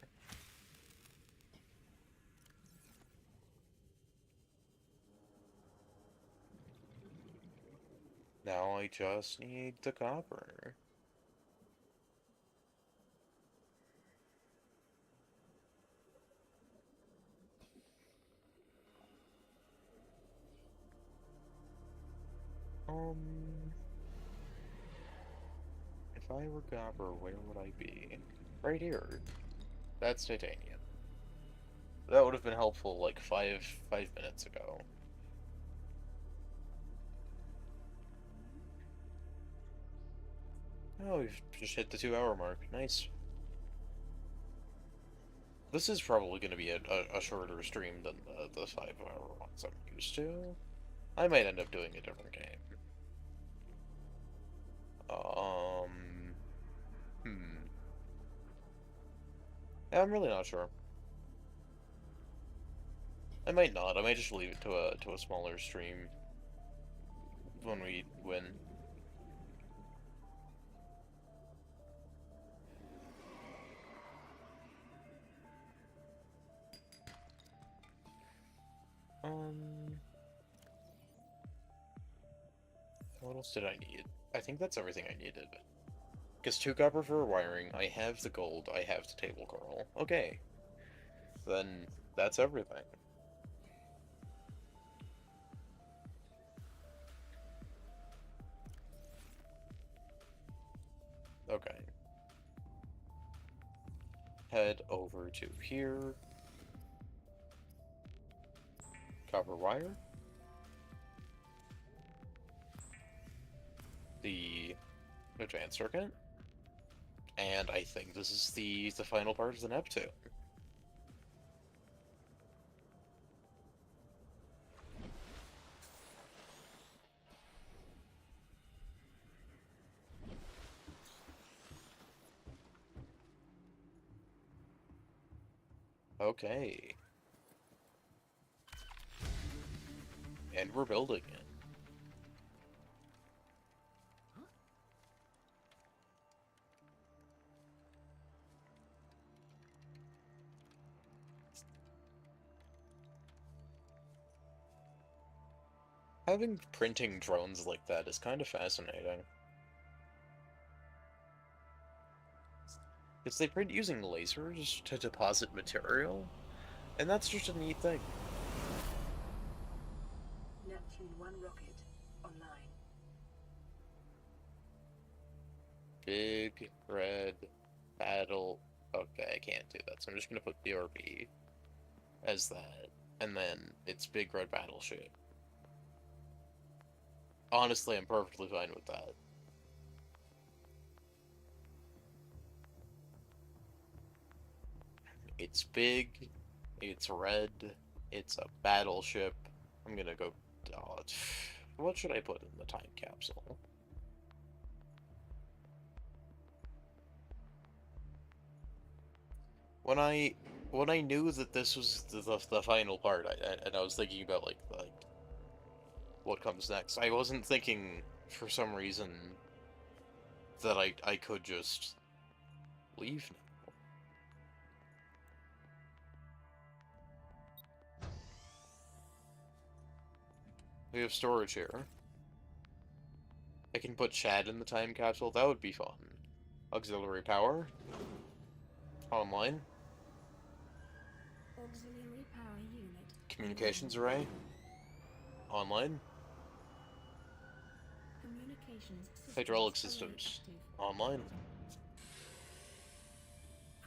A: Now I just need the copper. If I were copper, where would I be? Right here. That's titanium. That would have been helpful like five minutes ago. Oh, we've just hit the 2 hour mark. Nice. This is probably going to be a shorter stream than the 5 hour ones I'm used to. I might end up doing a different game. Um, hmm. Yeah, I'm really not sure. I might not. I might just leave it to a smaller stream when we win. Um, what else did I need? I think that's everything I needed. Because 2 copper for wiring, I have the gold, I have the table coral. Okay. Then that's everything. Okay. Head over to here. Copper wire. The advanced circuit. And I think this is the final part of the Neptune. Okay. And we're building it. Having printing drones like that is kind of fascinating. Because they print using lasers to deposit material, and that's just a neat thing.
B: Neptune 1 rocket online.
A: Big red battle. Okay, I can't do that, so I'm just gonna put BRB as that, and then it's big red battleship. Honestly, I'm perfectly fine with that. It's big, it's red, it's a battleship. I'm gonna go. Oh, what should I put in the time capsule? When I knew that this was the final part, and I was thinking about like what comes next. I wasn't thinking for some reason that I could just leave now. We have storage here. I can put Chad in the time capsule. That would be fun. Auxiliary power. Online.
B: Auxiliary power unit.
A: Communications array. Online.
B: Communications systems
A: Hydraulic
B: array
A: systems.
B: active.
A: Online.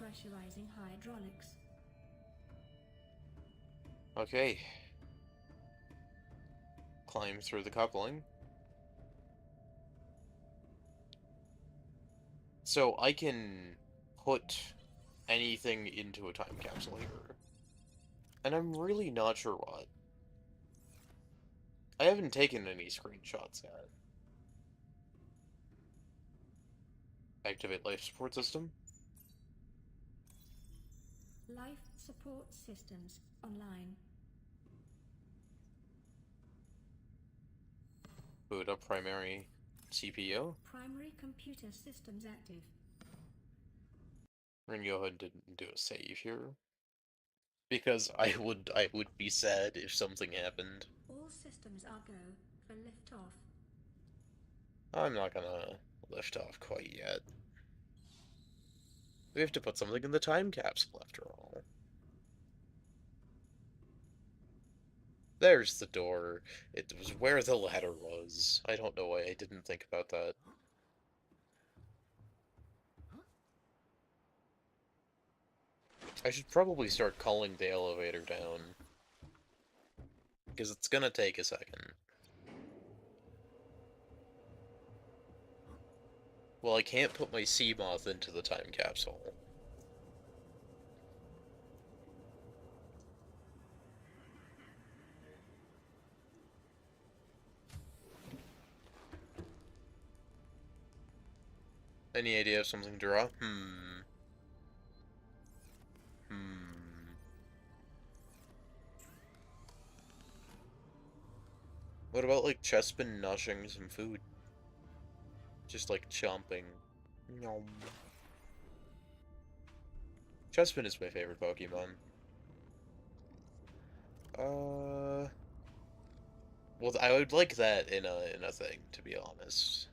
B: Pressurizing hydraulics.
A: Okay. Climb through the coupling. So I can put anything into a time capsule here. And I'm really not sure what. I haven't taken any screenshots yet. Activate life support system.
B: Life support systems online.
A: Boot up primary CPU.
B: Primary computer systems active.
A: We're gonna go ahead and do a save here. Because I would be sad if something happened.
B: All systems are go for liftoff.
A: I'm not gonna lift off quite yet. We have to put something in the time capsule after all. There's the door. It was where the ladder was. I don't know why I didn't think about that. I should probably start calling the elevator down. Because it's gonna take a second. Well, I can't put my sea moth into the time capsule. Any idea of something to draw? What about, like, Chespin noshing some food? Just, like, chomping. Nom. Chespin is my favorite Pokemon. Well, I would like that in a thing, to be honest.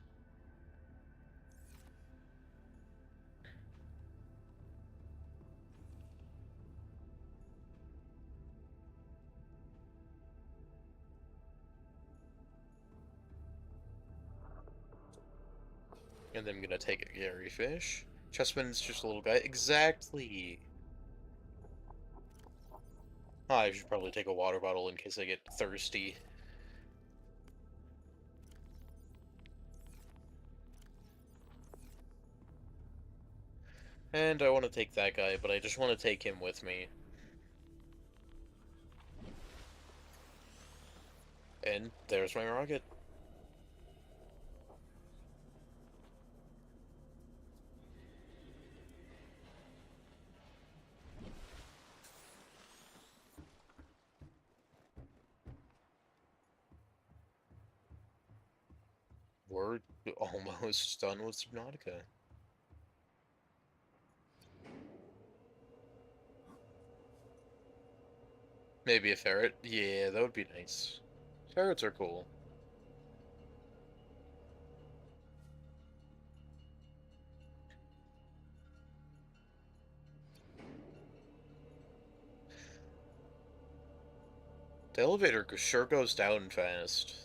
A: And then I'm gonna take a Gary Fish. Chespin's just a little guy. Exactly! I should probably take a water bottle in case I get thirsty. And I want to take that guy, but I just want to take him with me. And there's my rocket. We're almost done with Subnautica. Maybe a ferret? Yeah, that would be nice. Ferrets are cool. The elevator sure goes down fast.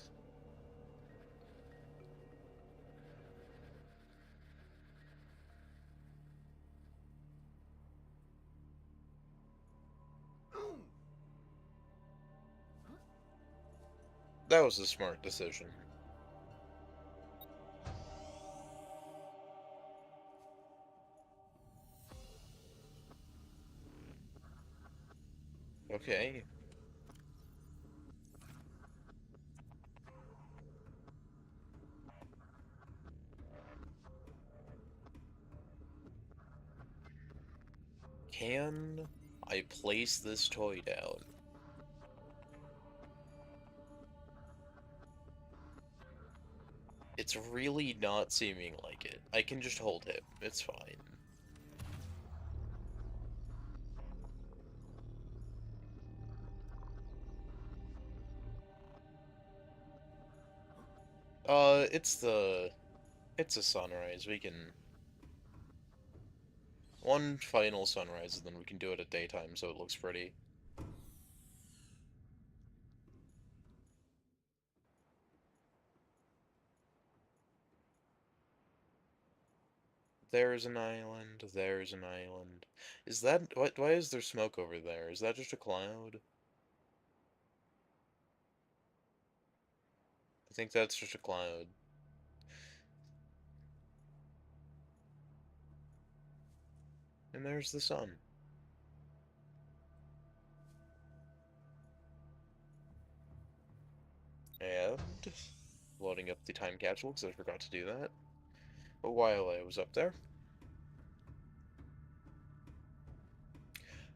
A: That was a smart decision. Okay. Can I place this toy down? It's really not seeming like it. I can just hold him. It's fine. It's a sunrise. We can... One final sunrise, and then we can do it at daytime so it looks pretty. There's an island, there's an island. Is that... Why is there smoke over there? Is that just a cloud? I think that's just a cloud. And there's the sun. And... Loading up the time capsule, because I forgot to do that. But while I was up there...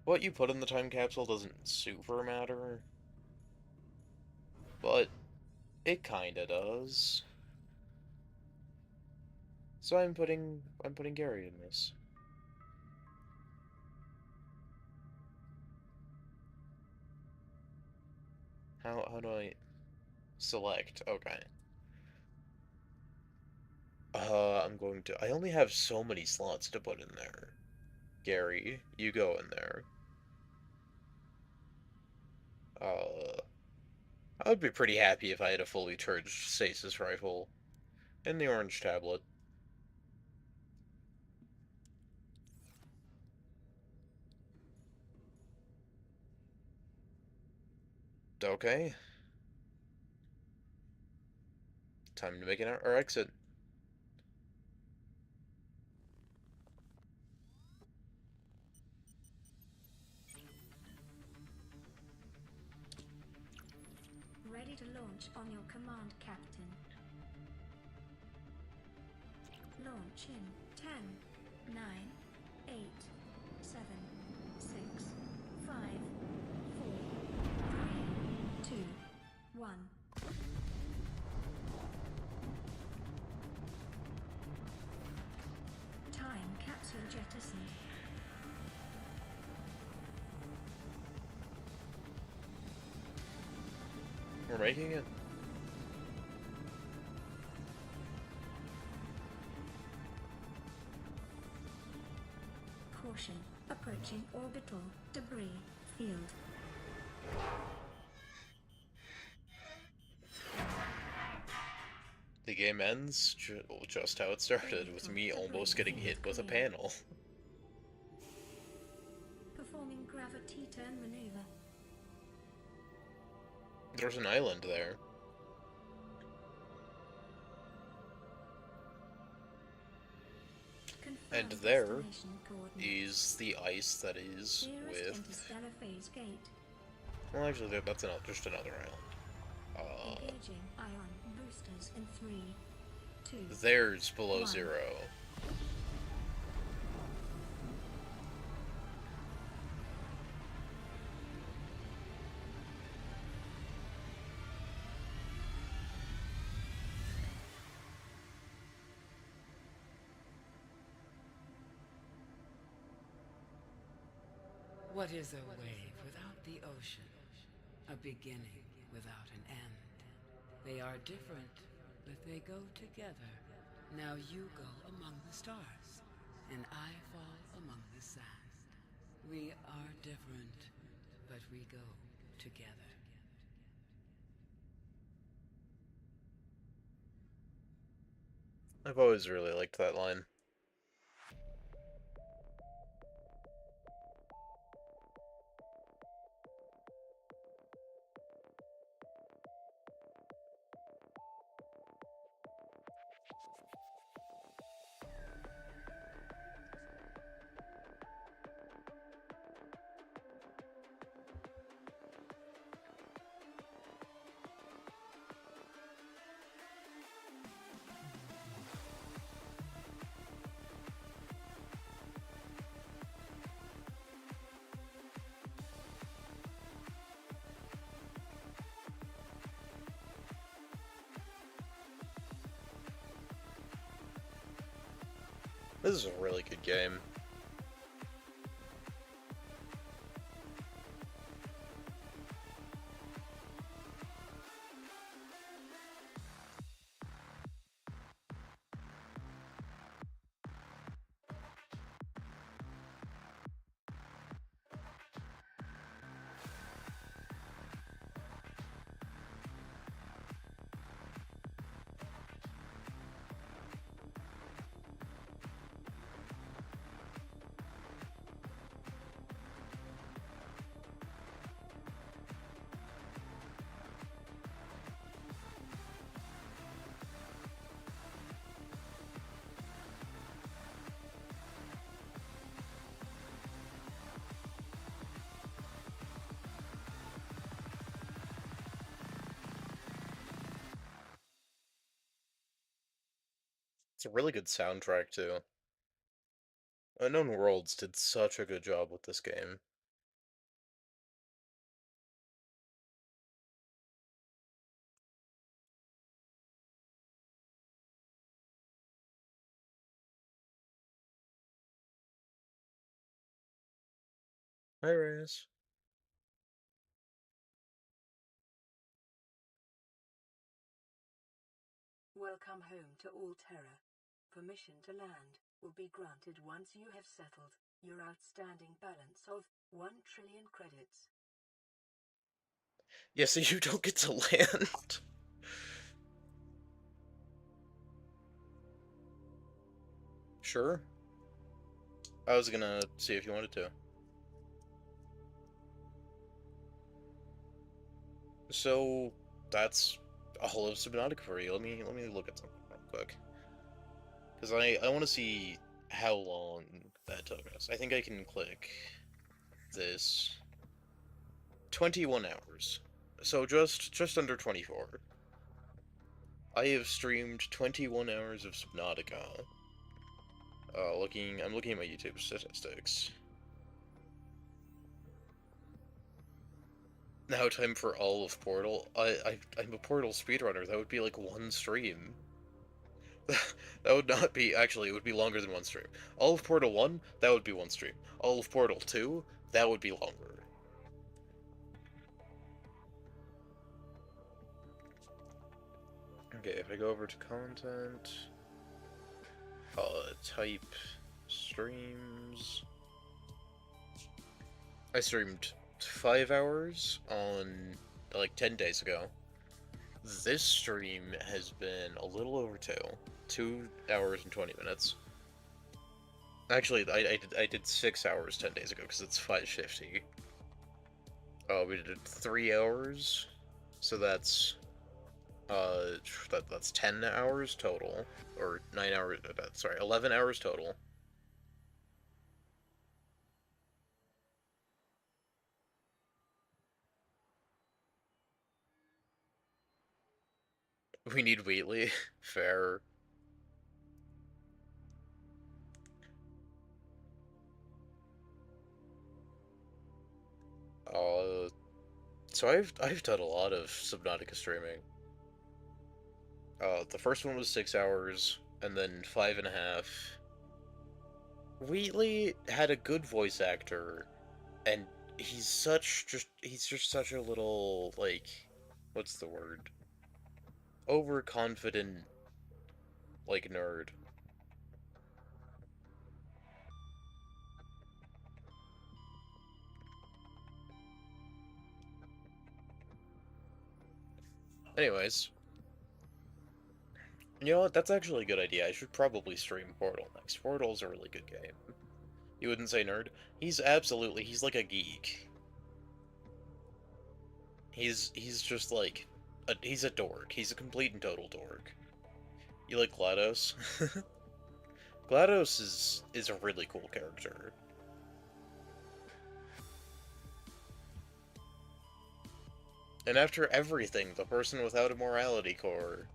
A: What you put in the time capsule doesn't super matter. But it kinda does. So I'm putting Gary in this. How do I select? Okay. I'm going to... I only have so many slots to put in there. Gary, you go in there. I would be pretty happy if I had a fully charged stasis rifle. And the orange tablet. Okay. Time to make our exit.
B: Ready to launch on your command, Captain. Launch in 10, 9, 8, 7, 6, 5, 4, 3, 2, 1. Time capsule jettisoned.
A: We're making it.
B: Caution. Approaching orbital debris field.
A: The game ends just how it started, with me almost getting hit with a panel.
B: Performing gravity turn maneuver.
A: There's an island there.
B: Confirm
A: And there
B: destination coordinates.
A: is the ice that is
B: Nearest
A: with...
B: interstellar phase gate.
A: Well, actually, that's just another island.
B: Engaging ion boosters in 3, 2.
A: There's below
B: 1.
A: 0.
E: What is a wave without the ocean? A beginning without an end. They are different, but they go together. Now you go among the stars, and I fall among the sand. We are different, but we go together.
A: I've always really liked that line. This is a really good game. It's a really good soundtrack, too. Unknown Worlds did such a good job with this game. Hi, Reyes.
B: Welcome home to Alterra. Permission to land will be granted once you have settled your outstanding balance of 1 trillion credits.
A: Yeah, so you don't get to land. Sure. I was gonna see if you wanted to. So that's all of Subnautica for you. Let me look at something real quick, because I want to see how long that took us. I think I can click this. 21 hours. So just under 24. I have streamed 21 hours of Subnautica. I'm looking at my YouTube statistics. Now time for all of Portal. I'm a Portal speedrunner. That would be like one stream. That would not be, actually, it would be longer than one stream. All of Portal 1, that would be one stream. All of Portal 2, that would be longer. Okay, if I go over to content, type streams. I streamed 5 hours on, like, 10 days ago. This stream has been a little over 2. 2 hours and 20 minutes. Actually, I did 6 hours 10 days ago, because it's 5:50. We did 3 hours, so that's, that's 10 hours total, or 9 hours, sorry, 11 hours total. We need Wheatley. Fair. So I've done a lot of Subnautica streaming. The first one was 6 hours, and then 5.5. Wheatley had a good voice actor, and he's just such a little, like, what's the word? Overconfident, like, nerd. Anyways, You know what? That's actually a good idea. I should probably stream Portal next. Portal's a really good game. You wouldn't say nerd? He's like a geek. He's just like, he's a dork. He's a complete and total dork. You like GLaDOS? GLaDOS is a really cool character. And after everything, the person without a morality core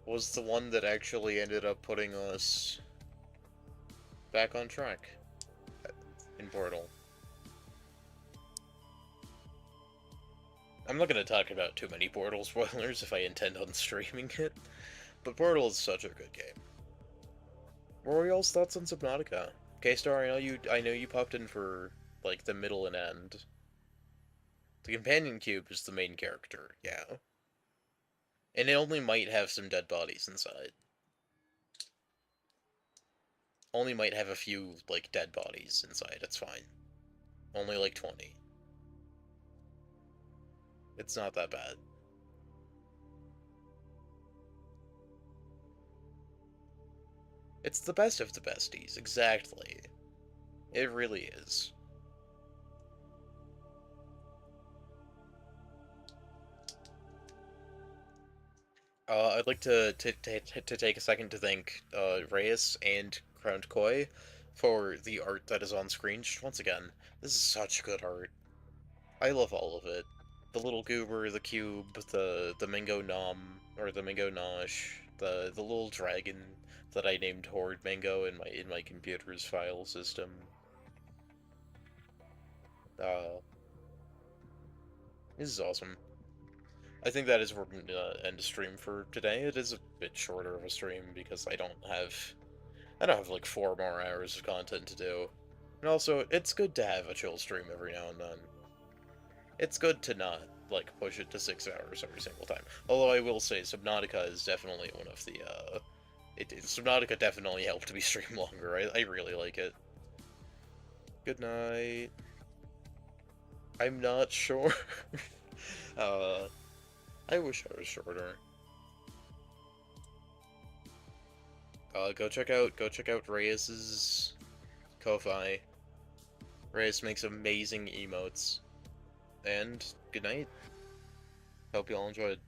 A: was the one that actually ended up putting us back on track in Portal. I'm not going to talk about too many Portal spoilers if I intend on streaming it, but Portal is such a good game. What were y'all's thoughts on Subnautica? K-Star, I know you popped in for like the middle and end. The companion cube is the main character, yeah. And it only might have some dead bodies inside. Only might have a few, like, dead bodies inside, it's fine. Only like 20. It's not that bad. It's the best of the besties, exactly. It really is. I'd like to take a second to thank Reyes and Crowned Koi for the art that is on screen. Just once again, this is such good art. I love all of it. The little goober, the cube, the Mingo Nom, or the Mingo Nosh, the little dragon that I named Horde Mango in my computer's file system. Uh, this is awesome. I think that is where we're gonna end the stream for today. It is a bit shorter of a stream because I don't have like 4 more hours of content to do. And also, it's good to have a chill stream every now and then. It's good to not, like, push it to 6 hours every single time. Although I will say, Subnautica is definitely one of the, Subnautica definitely helped me stream longer. I really like it. Good night. I'm not sure. I wish I was shorter. Go check out Reyes's Ko-Fi. Reyes makes amazing emotes. And good night. Hope you all enjoyed.